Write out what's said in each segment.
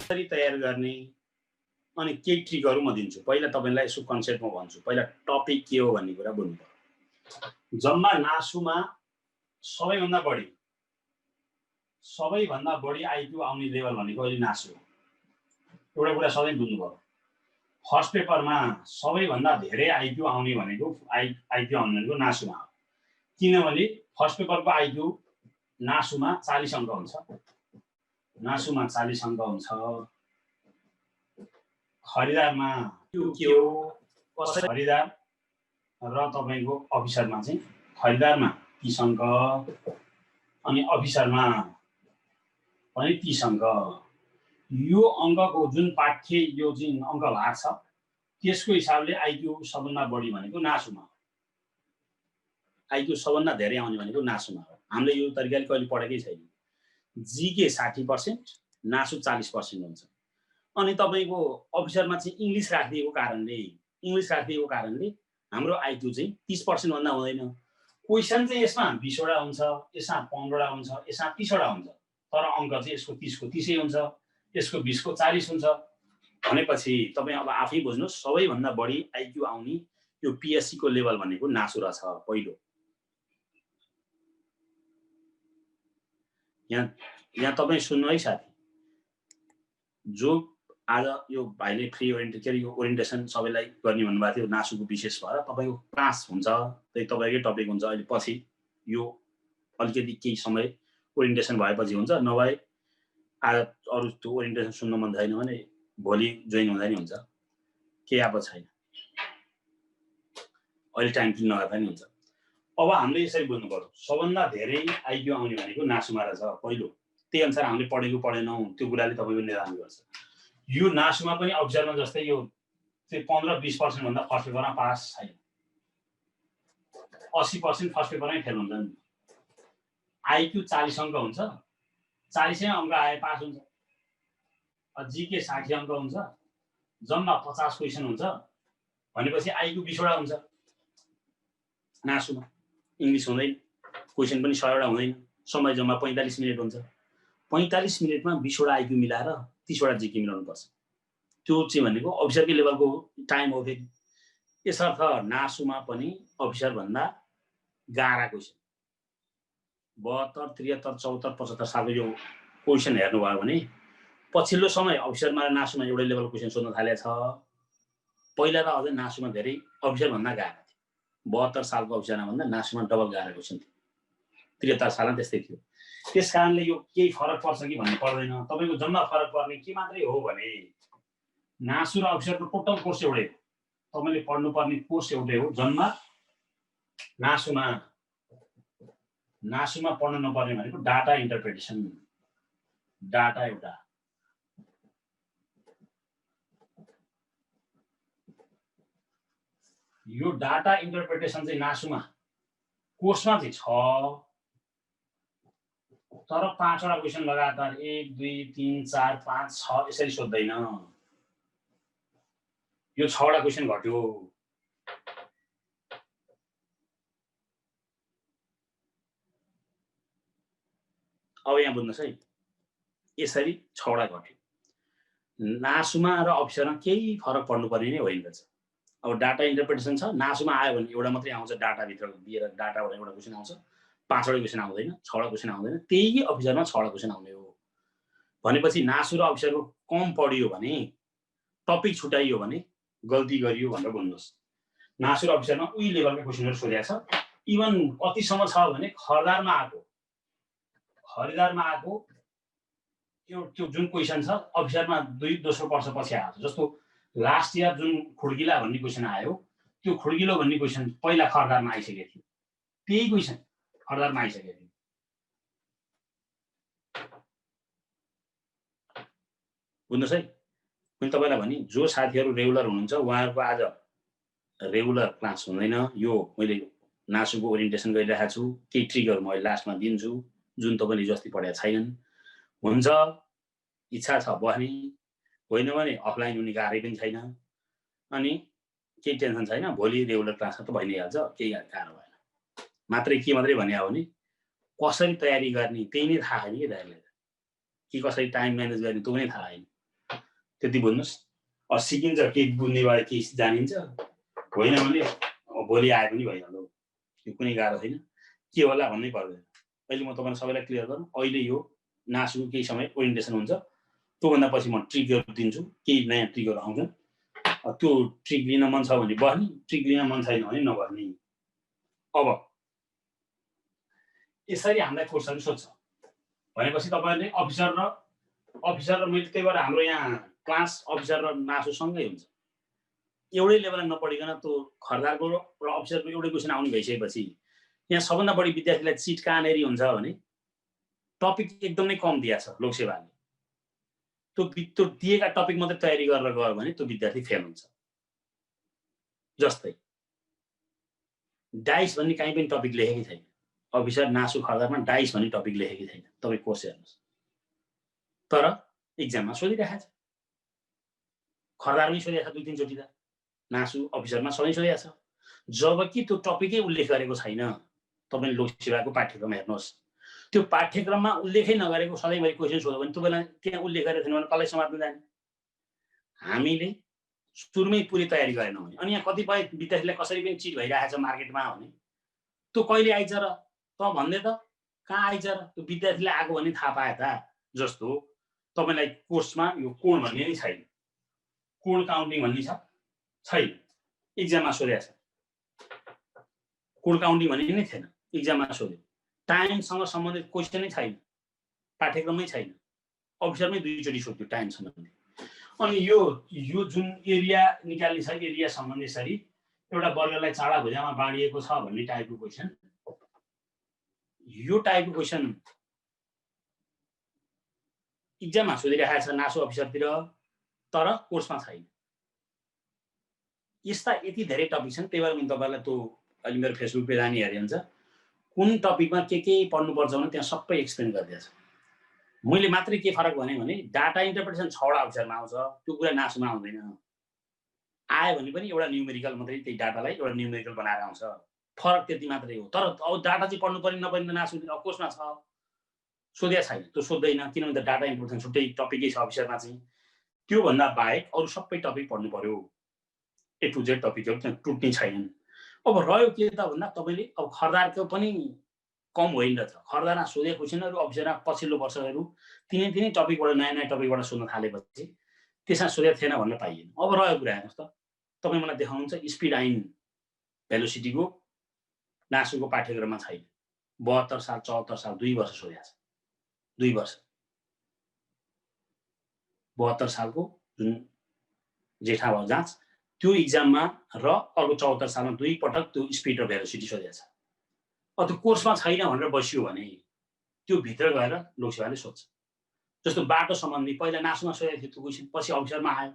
कसरी तयार गर्ने अनि केही ट्रिकहरू म दिन्छु। पहिला तपाईलाई यसो कन्सेप्टमा भन्छु। पहिला टपिक के हो भन्ने कुरा बुझ्नु पर्यो। जम्मा नासुमा सबैभन्दा बढी आइक्यू आउने लेभल भनेको अहिले नासु हो। एउटा कुरा सधैँ बुझ्नु पर्यो। फर्स्ट पेपरमा सबैभन्दा धेरै आइक्यू आउने भनेको नासुमा हो। किनभने फर्स्ट पेपरको आइक्यू नासुमा 40 अङ्क हुन्छ। नासुमा 40 अङ्क हुन्छ। खरिदारमा के हो कसरी खरिदार र तपाईको अफिसरमा चाहिँ खरिदारमा 30 अङ्क अनि अफिसरमा पनि 30 अङ्क। यो अङ्कको जुन पाठ्य यो जुन अङ्कभार छ त्यसको हिसाबले आइक्यू सबभन्दा बढी भनेको नासुमा हो। आइक्यू सबभन्दा धेरै आउने भनेको नासुमा हो। हामीले यो तरिकाले कहिले पढेकै छैन। जीके 60%, नासु 40% हुन्छ। अनि तपाईको अफिसरमा चाहिँ इङ्ग्लिस राखिदिएको कारणले हाम्रो आइक्यू चाहिँ 30% भन्दा हुँदैन। क्वेशन चाहिँ यसमा 20 वटा हुन्छ, यसमा 15 वटा हुन्छ, यसमा 30 वटा हुन्छ। तर अङ्क चाहिँ यसको 30 को 30 हुन्छ, यसको 20 को 40 हुन्छ। भनेपछि तपाई अब आफै बुझ्नुस् सबैभन्दा बढी आइक्यू आउने यो पीएससी को लेभल भनेको नासु रहेछ पहिलो। यहाँ तपाई सुन्नु है साथी। जो आज यो भाइले फ्री ओरिएन्टेसन सबैलाई गर्ने भन्नुभएको थियो नासुको विशेष भएर तपाईको क्लास हुन्छ, त्यही तपाईकै टपिक हुन्छ। अहिले पछि यो अलिकति केही समय ओरिएन्टेसन भएपछि हुन्छ, नभए आज अरु त्यो ओरिएन्टेसन सुन्न मन छैन भने भोलि जोइन हुँदा नि हुन्छ, केही आपत छैन। अहिले टाइम किन नगर्दा नि हुन्छ। अब हामीले यसरी बुझ्नु पर्यो सबभन्दा धेरै आइक्यू आउने भनेको नासुमा रहेछ पहिलो। त्यही अनुसार हामीले पढेको पढेनौं त्यो कुराले तपाईको निर्धारण गर्छ। यो नासुमा पनि अफिसरमा जस्तै यो चाहिँ 15-20% भन्दा फर्स्ट पेपरमा पास छैन। 80% फर्स्ट पेपरमै फेल हुन्छन्। आइक्यू 40 अङ्क हुन्छ, 40 अङ्क आए पास हुन्छ। जीके 60 अङ्क हुन्छ, जम्मा 50 क्वेशन हुन्छ भनेपछि आइक्यू 20 वटा हुन्छ। नासुमा इङ्ग्लिस हुँदैन, क्वेशन पनि 100 वटा हुँदैन, समय जम्मा 45 मिनेट हुन्छ। 45 मिनेटमा 20 वटा आइक्यू मिलाएर 30 वटा जीके मिलाउनु पर्छ। त्यो चाहिँ भनेको अफिसरकै लेभलको टाइम हो फेरि। यसर्थ नासुमा पनि अफिसर भन्दा गाह्रा क्वेशन 72, 73, 74, 75 सालको यो क्वेशन हेर्नुभयो भने पछिल्लो समय अफिसरमा नासुमा एउटै लेभल क्वेशन सोध्न थालेको छ। पहिला त अझै नासुमा धेरै अफिसर भन्दा गाह्रा थियो। 72 सालको अफिसरमा भन्दा नासुमा डबल गाह्रा क्वेशन थियो। 73 सालमा त्यस्तै थियो। त्यसकारणले यो केही फरक पर्छ कि भन्नु पर्दैन। तपाईको जम्मा फरक पर्ने के मात्रै हो भने नासु र अफिसरको टोटल कोर्स एउटै हो। तपाईले पढ्नुपर्ने कोर्स एउटै हो। जम्मा नासुमा पढ्न नपर्ने भनेको डाटा इन्टरप्रिटेसन। डाटा एउटा यो डाटा इन्टरप्रिटेसन चाहिँ नासुमा कोर्समा चाहिँ छ, तर 5 वटा क्वेशन लगातार 1 2 3 4 5 6 यसरी सोध्दैन। यो 6 वटा क्वेशन घट्यो। अब यहाँ बुझ्नुस् है, यसरी 6 वटा घट्यो। नासुमा र अफिसरमा केही फरक पर्नुपर्ने नै होइन रहेछ। अब डाटा इन्टरप्रिटेसन छ, नासुमा आयो भने एउटा मात्रै आउँछ, डाटा भित्र दिएर डाटाबाट एउटा क्वेशन आउँछ, 5 वटा क्वेशन आउँदैन, 6 वटा क्वेशन आउँदैन। त्यही अफिसरमा 6 वटा क्वेशन आउने हो। भनेपछि नासु र अफिसरको कम पढियो भने, टपिक छुटाइयो भने गल्ती गरियो भनेर बुझ्नुस्। नासु र अफिसरमा उही लेभलको क्वेशनहरु सोधेको छ। इभन कतिसम्म छ भने खरिदारमा आको त्यो जुन क्वेशन छ अफिसरमा दोस्रो वर्ष पछि आएको छ। जस्तो लास्ट इयर जुन खुड्किला भन्ने क्वेशन आयो, त्यो खुड्किलो भन्ने क्वेशन पहिला खरिदारमा आइसकेको थियो। त्यही क्वेशन खरिदारमा आइसकेको थियो। बुझ्नुस् है। मैले तपाईलाई भने जो साथीहरु रेगुलर हुनुहुन्छ उहाँहरुको आज रेगुलर क्लास हुँदैन। यो मैले नासुको ओरिएन्टेसन गरिरहेको छु। केही ट्रिकहरु म लास्टमा दिन्छु जुन तपाईले जस्ती पढेका छैनन्। हुन्छ इच्छा छ बस्ने, होइन भने अफलाइन हुने गाह्रै पनि छैन। अनि केही टेन्सन छैन, भोलि रेगुलर क्लासमा त भइ नै हाल्छ, केही गाह्रो भएन। मात्रै के मात्रै भन्या हो भने कसरी तयारी गर्ने त्यही नै थाहा छैन के दाइले। के कसरी टाइम म्यानेज गर्ने त्यो पनि थाहा छैन। त्यति बुझ्नुस्। सिकिन्छ केही बुझ्ने भए केही जानिन्छ, होइन भने भोलि आए पनि भइहाल्यो। यो कुनै गाह्रो छैन, के होला भन्नै पर्दैन। अहिले म तपाईँलाई सबैलाई क्लियर गरौँ। अहिले यो नासुको केही समय ओरिएन्टेसन हुन्छ, त्योभन्दा पछि म ट्रिकहरू दिन्छु, केही नयाँ ट्रिकहरू आउँछन्। त्यो ट्रिक लिन मन छ भने बस्ने, ट्रिक लिन मन छैन भने नबस्ने। अब यसरी हामीलाई कोर्सहरू सोध्छ भनेपछि तपाईँहरूले अफिसर र मैले त्यही भएर हाम्रो यहाँ क्लास अफिसर र नासु सँगै हुन्छ। एउटै लेभलमा नपढिकन त्यो खरदारको र अफिसरको एउटै क्वेसन आउने भइसकेपछि यहाँ सबभन्दा बढी विद्यार्थीलाई चिट कहाँनेरि हुन्छ भने टपिक एकदमै कम दिएको छ लोकसेवाले। त्यो दिएका टपिक मात्रै तयारी गरेर गयो भने त्यो विद्यार्थी फेल हुन्छ। जस्तै डाइस भन्ने कहीँ पनि टपिक लेखेकै छैन। अफिसर नासु खरदारमा डाइस भन्ने टपिक लेखेकै छैन। तपाईँ कोर्स हेर्नुहोस्, तर इक्जाममा सोधिरहेको छ। खरदारमै सोधेको छ 2-3 चोटि त, नासु अफिसरमा सधैँ सोधेको छ। जबकि त्यो टपिकै उल्लेख गरेको छैन। तपाईले लोकसेवाको पाठ्यक्रम हेर्नुहोस्, त्यो पाठ्यक्रममा उल्लेखै नगरेको सधैँभरि क्वेसन सोध्यो भने तपाईँलाई त्यहाँ उल्लेख गरेको छैन भने कसलाई समात्न जाने। हामीले सुरुमै पुरै तयारी गरेनौँ भने अनि यहाँ कतिपय विद्यार्थीलाई कसरी पनि चिट भइरहेको छ मार्केटमा भने त्यो कहिले आइज र त भन्दै त कहाँ आइज र त्यो विद्यार्थीले आएको भने थाहा पाए त। जस्तो तपाईलाई कोर्समा यो कोण भन्ने नै छैन, कोण काउन्टिङ भन्ने छैन, इक्जाममा सोधेको छ। कोण काउन्टिङ भन्ने नै थिएन, इक्जाममा सोध्यो। टाइमसँग सम्बन्धित क्वेसनै छैन, पाठ्यक्रममै छैन, अफिसरमै 2 चोटि सोध्यो टाइम सम्बन्धित। अनि यो जुन एरिया निकाल्ने छ, एरिया सम्बन्धी सरी एउटा वर्गलाई चाडा भुजामा बाँडिएको छ भन्ने टाइपको क्वेसन, यो टाइपको क्वेसन इक्जाममा सोधिरहेको छ नासु अफिसरतिर, तर कोर्समा छैन। यस्ता यति धेरै टपिक छन्। त्यही भएर मैले तपाईँलाई त्यो अहिले मेरो फेसबुक पेज जाने हेरे हुन्छ, कुन टपिकमा के पढ्नुपर्छ भने त्यहाँ सबै एक्सप्लेन गरिदिएको छ। मैले मात्रै के फरक भने डाटा इन्टरप्रिटेसन 6वटा अफिसरमा आउँछ, त्यो कुरा नासुमा आउँदैन। आयो भने पनि एउटा न्युमेरिकल मात्रै, त्यही डाटालाई एउटा न्युमेरिकल बनाएर आउँछ, फरक त्यति मात्रै हो। तर अब डाटा चाहिँ पढ्नु पर्ने नपर्ने त नासु कोर्समा छ, सोधेको छैन, त्यो सोध्दैन। किनभने डाटा इन्टरप्रिटेसन छुट्टै टपिकै छ अफिसरमा चाहिँ। त्योभन्दा बाहेक अरू सबै टपिक पढ्नु पर्यो, A to Z टपिकहरू त्यहाँ टुट्ने छैनन्। अब रह्यो के त भन्दा तपाईँले अब खरदारको पनि कम होइन रहेछ। खरदारमा सोधेको क्वेसनहरू अफिसरमा पछिल्लो वर्षहरू तिनै टपिकबाट नयाँ टपिकबाट सोध्न थालेपछि त्यसमा सोधेको थिएन भन्न पाइएन। अब रह्यो कुरा हेर्नुहोस् त, तपाईँ मलाई देखाउनुहुन्छ स्पिड आइन भेलोसिटीको नासुको पाठ्यक्रममा छैन। 72 साल 74 साल 2 वर्ष सोधेको छ, 2 वर्ष। 72 सालको जुन जेठा भयो जाँच, त्यो इक्जाममा र अर्को 74 सालमा 2 पटक त्यो स्पिड र भेलोसिटी सोधेको छ। अब त्यो कोर्समा छैन भनेर बसियो भने त्यो भित्र गएर लोकसेवाले सोध्छ। जस्तो बाटो सम्बन्धी पहिला नासुमा सोधेको थियो त्यो क्वेसन, पछि अफिसरमा आयो।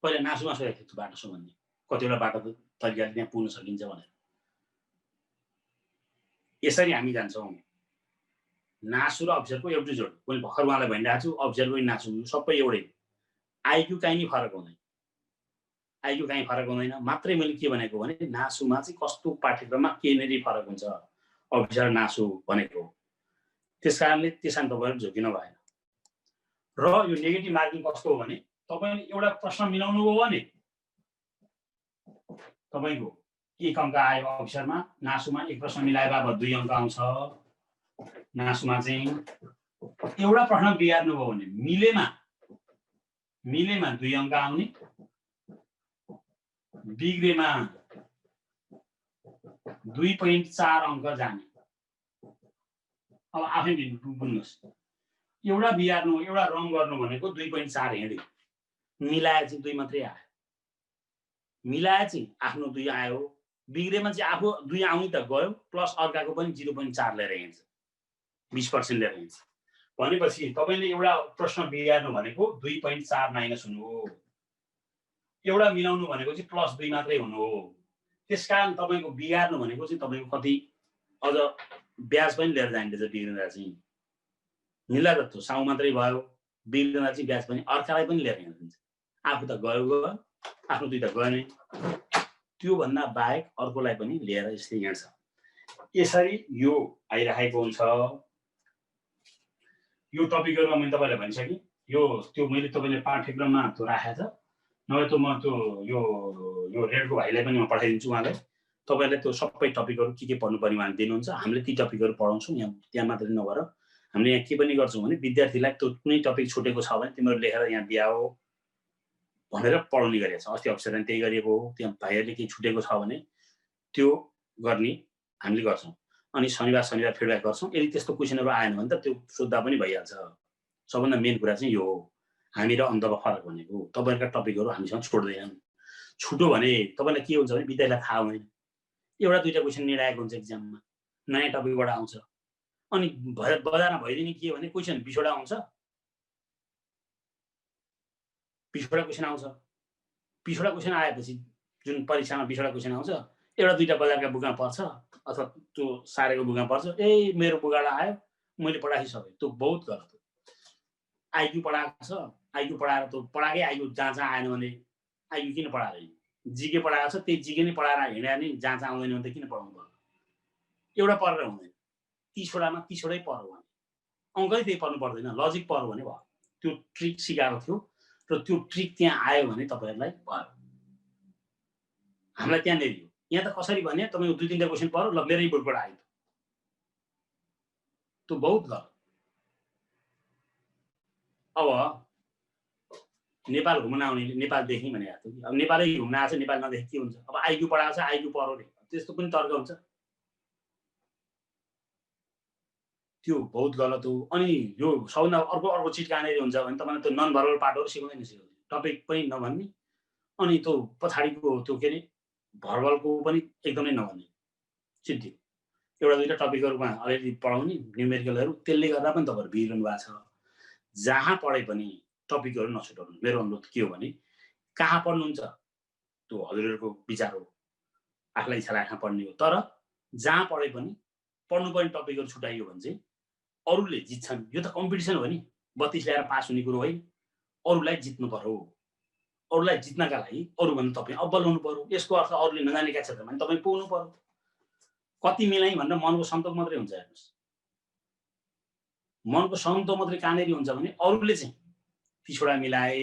पहिला नासुमा सोधेको थियो त्यो बाटो सम्बन्धी, कतिवटा बाटोको तरिकाले त्यहाँ पुग्न सकिन्छ भनेर। यसरी हामी जान्छौँ। नासु र अफिसरको एउटै जोड। मैले भर्खर उहाँलाई भनिरहेको छु, अफिसरको पनि नासु सबै एउटै। आइक्यू कहीँ नि फरक हुँदैन, आइक्यू कहीँ फरक हुँदैन। मात्रै मैले के भनेको भने नासुमा चाहिँ कस्तो पाठ्यक्रममा केनेरि फरक हुन्छ अफिसर नासु भनेको। त्यसकारणले त्यसमा तपाईँहरू झुकिन भएन। र यो नेगेटिभ मार्किङ कस्तो हो भने तपाईँले एउटा प्रश्न मिलाउनु हो भने तपाईँको 1 अङ्क आयो अफिसरमा, नासुमा 1 प्रश्न मिलाए बापत 2 अङ्क आउँछ। नासुमा चाहिँ एउटा प्रश्न बिगार्नु भयो भने मिलेमा 2 अङ्क आउने, बिग्रेमा 2.4 अङ्क जाने। अब आफै बुझ्नुहोस्, एउटा बिगार्नु एउटा रङ गर्नु भनेको 2.4 हिँड्यो, मिलाए चाहिँ 2 मात्रै आयो। मिलाए चाहिँ आफ्नो 2 आयो, बिग्रेमा चाहिँ आफू 2 आउनु त गयो, प्लस अर्काको पनि 0.4 लिएर हिँड्छ, 20% लिएर हिँड्छ। भनेपछि तपाईँले एउटा प्रश्न बिगार्नु भनेको 2.4 माइनस हुनु हो, एउटा मिलाउनु भनेको चाहिँ +2 मात्रै हुनु हो। त्यसकारण तपाईँको बिगार्नु भनेको चाहिँ तपाईँको कति अझ ब्याज पनि लिएर जाइन्छ। बिग्रिँदा चाहिँ मिल्दा त त्यो साउ मात्रै भयो, बिग्रिँदा चाहिँ ब्याज पनि अर्कालाई पनि लिएर हिँड्छ। आफू त गयो, आफ्नो 2 त गयो नै, त्योभन्दा बाहेक अर्कोलाई पनि लिएर यसले हिँड्छ। यसरी यो आइरहेको हुन्छ। यो टपिकहरुमा मैले तपाईलाई भनिसकेँ। यो त्यो मैले तपाईँले पाठ्यक्रममा त्यो राखेको छ, नभए त म त्यो यो रेडको भाइलाई पनि म पठाइदिन्छु उहाँलाई। तपाईँलाई त्यो सबै टपिकहरू के पढ्नुपर्ने उहाँले दिनुहुन्छ, हामीले ती टपिकहरू पढाउँछौँ। त्यहाँ मात्रै नभएर हामीले यहाँ के पनि गर्छौँ भने विद्यार्थीलाई त्यो कुनै टपिक छुटेको छ भने तिमीहरू लेखेर यहाँ बिहाओ भनेर पढाउने गरेको छ। अस्ति अफिसरले त्यही गरेको हो। त्यहाँ भाइहरूले केही छुटेको छ भने त्यो गर्ने हामीले गर्छौँ। अनि शनिबार फिडब्याक गर्छौँ। यदि त्यस्तो क्वेसनहरू आएन भने त त्यो सोद्धा पनि भइहाल्छ। सबभन्दा मेन कुरा चाहिँ यो हो, हामी र अन्तको फरक भनेको तपाईँहरूका टपिकहरू हामीसँग छोड्दैनन्। छुट्यो भने तपाईँलाई के हुन्छ भने विद्यार्थीलाई थाहा हुँदैन, एउटा दुईवटा क्वेसन निर्णायक हुन्छ एक्जाममा, नयाँ टपिकबाट आउँछ। अनि बजारमा भइदिने के भने क्वेसन 20वटा आउँछ, 20वटा क्वेसन आउँछ। 20वटा क्वेसन आएपछि जुन परीक्षामा 20वटा क्वेसन आउँछ, एउटा दुईवटा बजारका बुकमा पर्छ अथवा त्यो सारेको बुकमा पर्छ, ए मेरो बुकबाट आयो मैले पढाइसकेँ। त्यो बहुत गलत हो। आइक्यू पढाएको छ, आइक्यू पढाएर त्यो पढाएकै आइक्यू जहाँ आएन भने आइक्यू किन पढाएर हिँड्ने? जिके पढाएको छ त्यही जिके नै पढाएर हिँड्यो भने जहाँ आउँदैन भने त किन पढाउनु पर्यो? एउटा पढेर हुँदैन, 30वटामा 30वटै पढ्यो भने, अङ्कै त्यही पढ्नु पर्दैन, लजिक पढ्यो भने भयो। त्यो ट्रिक सिकाएको थियो र त्यो ट्रिक त्यहाँ आयो भने तपाईँहरूलाई भयो। हामीलाई त्यहाँनिर हो। यहाँ त कसरी भने तपाईँ 2-3वटा क्वेसन पढ्यो, ल मेरै बुकबाट आयो, त्यो बहुत गलत। अब नेपाल घुम्न आउनेले नेपाल देख्ने भनेको थियो कि अब नेपालै घुम्न आएको छ, नेपाल नदेखे के हुन्छ? अब आइक्यू पढाएको छ, आइक्यू पढ्यो रे, त्यस्तो पनि तर्क हुन्छ? त्यो बहुत गलत हो। अनि यो सबभन्दा अर्को चिज कहाँनिर हुन्छ भने तपाईँले त्यो नन भर्बल पार्टहरू सिकाउँदैन, टपिक पनि नभन्ने, अनि त्यो पछाडिको त्यो के अरे भर्बलको पनि एकदमै नभन्ने, सिद्धि एउटा दुईवटा टपिकहरूमा अलिअलि पढाउने न्युमेरिकलहरू, त्यसले गर्दा पनि तपाईँहरू बिग्रनु भएको छ। जहाँ पढे पनि टपिकहरू नछुटाउनु। मेरो अनुरोध के हो भने कहाँ पढ्नुहुन्छ त्यो हजुरहरूको विचार हो, आफूलाई इच्छा लागेको पढ्ने हो, तर जहाँ पढे पनि पढ्नुपर्ने टपिकहरू छुटाइयो भने चाहिँ अरूले जित्छन्। यो त कम्पिटिसन हो नि, 32 ल्याएर पास हुने कुरो होइन। अरूलाई जित्नु पर्यो, अरूलाई जित्नका लागि अरूभन्दा तपाईँ अब्बल हुनु पर्यो। यसको अर्थ अरूले नजानेका क्षेत्रमा पनि तपाईँ पुग्नु पर्यो। कति मिलाइ भनेर मनको सन्तोक मात्रै हुन्छ। हेर्नुहोस्, मनको सन्तोक मात्रै कहाँनिर हुन्छ भने अरूले चाहिँ 30वटा मिलाए,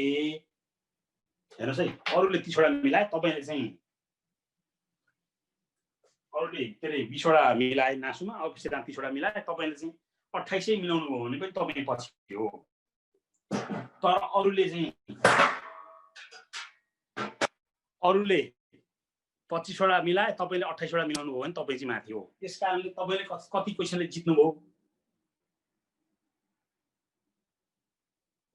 हेर्नुहोस् है, अरूले 30वटा मिलाए, तपाईँले चाहिँ अरूले के अरे 20वटा मिलाए नासुमा, अफिसमा 30वटा मिलाए, तपाईँले चाहिँ 28 मिलाउनु भयो भने पनि तपाईँ पछि हो। तर अरूले 25वटा मिलाए, तपाईँले 28वटा मिलाउनु भयो भने तपाईँ चाहिँ माथि हो। त्यस कारणले तपाईँले कति क्वेसनले जित्नुभयो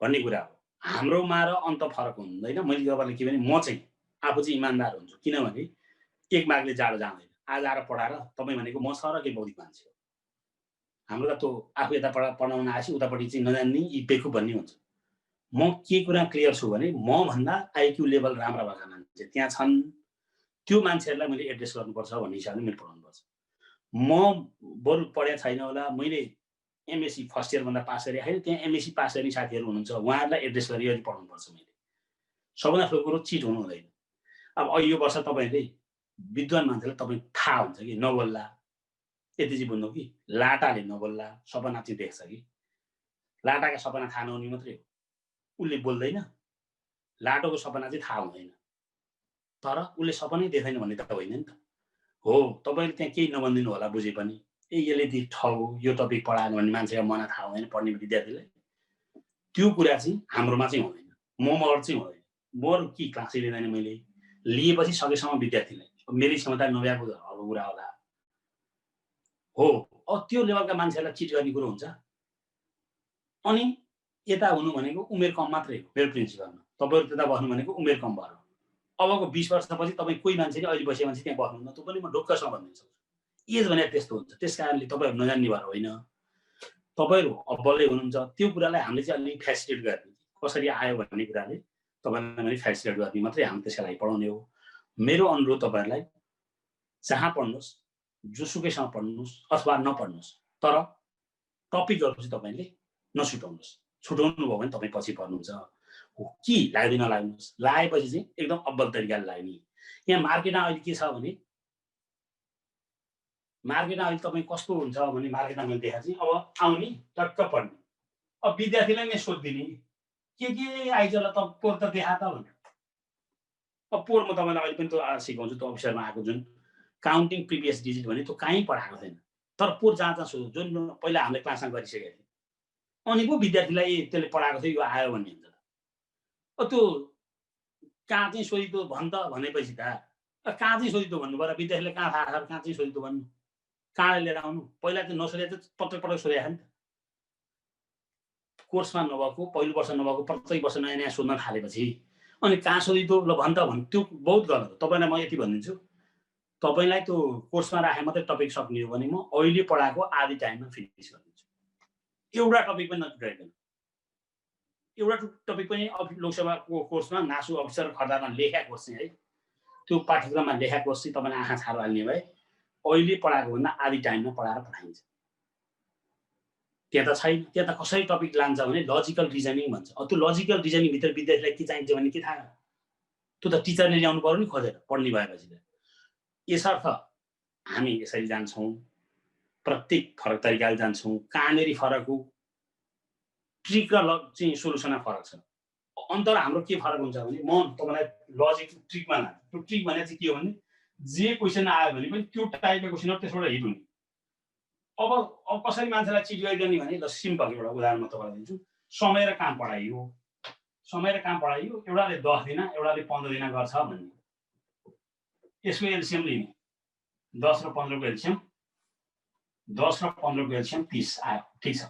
भन्ने कुरा हो। हाम्रोमा र अन्त फरक हुँदैन। मैले तपाईँलाई के भने म चाहिँ आफू चाहिँ इमान्दार हुन्छु, किनभने एक मार्कले जाडो जाँदैन। आज आएर पढाएर तपाईँ भनेको म सरकै बौद्धिक मान्छे हो। हाम्रो त त्यो आफू यता पढाउन आएपछि उतापट्टि चाहिँ नजान्ने यी बेकुफ भन्ने हुन्छ। म के कुरा क्लियर छु भने म भन्दा आइक्यू लेभल राम्रा भएका मान्छे त्यहाँ छन्, त्यो मान्छेहरूलाई मैले एड्रेस गर्नुपर्छ भन्ने हिसाबले मैले पढाउनुपर्छ। म बरु पढेको छैन होला, मैले एमएससी फर्स्ट इयरभन्दा पास गरेँ होइन, त्यहाँ एमएससी पास गर्ने साथीहरू हुनुहुन्छ, उहाँहरूलाई एड्रेस गरी अहिले पढाउनुपर्छ। मैले सबभन्दा ठुलो कुरो चिट हुनु हुँदैन। अब यो वर्ष तपाईँले विद्वान मान्छेलाई तपाईँ थाहा हुन्छ कि नबोल्ला, यति चाहिँ बुझ्नु कि लाटाले नबोल्ला, सपना चाहिँ देख्छ कि लाटाका सपना थाहा नहुने मात्रै हो, उसले बोल्दैन। लाटोको सपना चाहिँ थाहा हुँदैन, तर उसले सपनै देख्दैन भन्ने त होइन नि त। हो, तपाईँले त्यहाँ केही नभनिदिनु होला, बुझे पनि ए यसले दि ठग हो, यो टपिक पढाएन भन्ने मान्छेको मन थाहा हुँदैन पढ्ने विद्यार्थीलाई। त्यो कुरा चाहिँ हाम्रोमा चाहिँ हुँदैन, मबाट चाहिँ हुँदैन। बरु के क्लासै लिँदैन, मैले लिएपछि सकेसम्म विद्यार्थीलाई मेरै क्षमता नभएको कुरा होला हो। अब त्यो लेभलका मान्छेहरूलाई चिट गर्ने कुरो हुन्छ। अनि यता हुनु भनेको उमेर कम मात्रै हो। मेरो प्रिन्सिपलमा तपाईँहरू त्यता बस्नु भनेको उमेर कम भयो। अबको 20 वर्षपछि तपाईँ कोही मान्छेले अहिले बसे मान्छे त्यहाँ बस्नुहुन्न, त्यो पनि म ढुक्कसँग भनिदिन सक्छु। एज भनेर त्यस्तो हुन्छ। त्यस कारणले तपाईँहरू नजान्ने भएर होइन, तपाईँहरू अब्बलै हुनुहुन्छ। त्यो कुरालाई हामीले चाहिँ अलिक फेसिलिटेट गर्ने, कसरी आयो भन्ने कुराले तपाईँलाई मैले फेसिलिटेट गर्ने मात्रै हामी त्यसका लागि पढाउने हो। मेरो अनुरोध तपाईँहरूलाई जहाँ पढ्नुहोस्, जोसुकैसँग पढ्नुहोस् अथवा नपढ्नुहोस्, तर टपिकहरू चाहिँ तपाईँले नछुटाउनुहोस्। छुटाउनु भयो भने तपाईँ पछि पर्नुहुन्छ। के लाग्दै नलाग्नुहोस्, लागेपछि चाहिँ एकदम अब्बल तरिकाले लाग्ने। यहाँ मार्केटमा अहिले के छ भने मार्केटमा अहिले तपाईँ कस्तो हुन्छ भने मार्केटमा मैले देखाएको चाहिँ अब आउने टक्क पढ्ने, अब विद्यार्थीलाई नै सोधिदिने के आइज ल त पोहोर त देखा त भनेर। अब पोहोर म तपाईँलाई अहिले पनि त्यो सिकाउँछु, त्यो अफिसरमा आएको जुन काउन्टिङ प्रिभियस डिजिट भने त्यो कहीँ पढाएको छैन, तर पोहोर जहाँ सोध्यो जुन पहिला हामीले क्लासमा गरिसकेको थियौँ अनि पो विद्यार्थीलाई त्यसले पढाएको थियो यो आयो भन्ने हुन्छ। त्यो कहाँ चाहिँ सोधितो भन् त भनेपछि त कहाँ चाहिँ सोधितो भन्नु पर्यो, विद्यार्थीले कहाँ थाहा छ कहाँ चाहिँ सोधितो भन्नु, कहाँ लिएर आउनु, पहिला चाहिँ नसोधे त पटक पटक सोधेको नि त। कोर्समा नभएको पहिलो वर्ष नभएको प्रत्येक वर्ष नयाँ नयाँ सोध्न थालेपछि अनि कहाँ सोधितो ल भन् त भन्नु, त्यो बहुत गलत हो। तपाईँलाई म यति भनिदिन्छु, तपाईँलाई त्यो कोर्समा राखे मात्रै टपिक सक्ने हो भने म अहिले पढाएको आधी टाइममा फिनिस गरिदिन्छु। एउटा टपिक पनि नछुटाइकन, एउटा टपिक पनि लोकसेवाको कोर्समा नासु अफिसर खर्दामा लेखा कोर्स चाहिँ है, त्यो पाठ्यक्रममा लेखा कोर्स चाहिँ तपाईँले आँखा छारो हाल्ने भए अहिले पढाएको भन्दा आधी टाइममा पढाएर पठाइन्छ। त्यहाँ त छैन, त्यहाँ त कसरी टपिक लान्छ भने लजिकल रिजनिङ भन्छ। त्यो लजिकल रिजनिङभित्र विद्यार्थीलाई के चाहिन्छ भने के थाहा, त्यो त टिचरले ल्याउनु पर्यो नि खोजेर पढ्ने भएपछि त। यसर्थ हामी यसरी जान्छौँ, प्रत्येक फरक तरिकाले जान्छौँ, कहाँनिर फरक हो, ट्रिक र चाहिँ सोलुसनमा फरक छ। अन्तर हाम्रो के फरक हुन्छ भने म तपाईँलाई लजिक ट्रिकमा लान्छु। त्यो ट्रिक भने चाहिँ के हो भने जे क्वेसन आयो भने पनि त्यो टाइपको क्वेसन हो, त्यसबाट हिट हुने। अब कसरी मान्छेलाई चिट गरिदिने भने ल सिम्पल एउटा उदाहरण म तपाईँलाई दिन्छु। समय र काम पढाइयो, समय र काम पढाइयो, एउटाले 10 दिन एउटाले 15 दिन गर्छ भन्ने, यसको एलसिएम लिने 10 र 15 को एलसिएम 10 र 15 को एलसिएम 30 आयो, ठिक छ।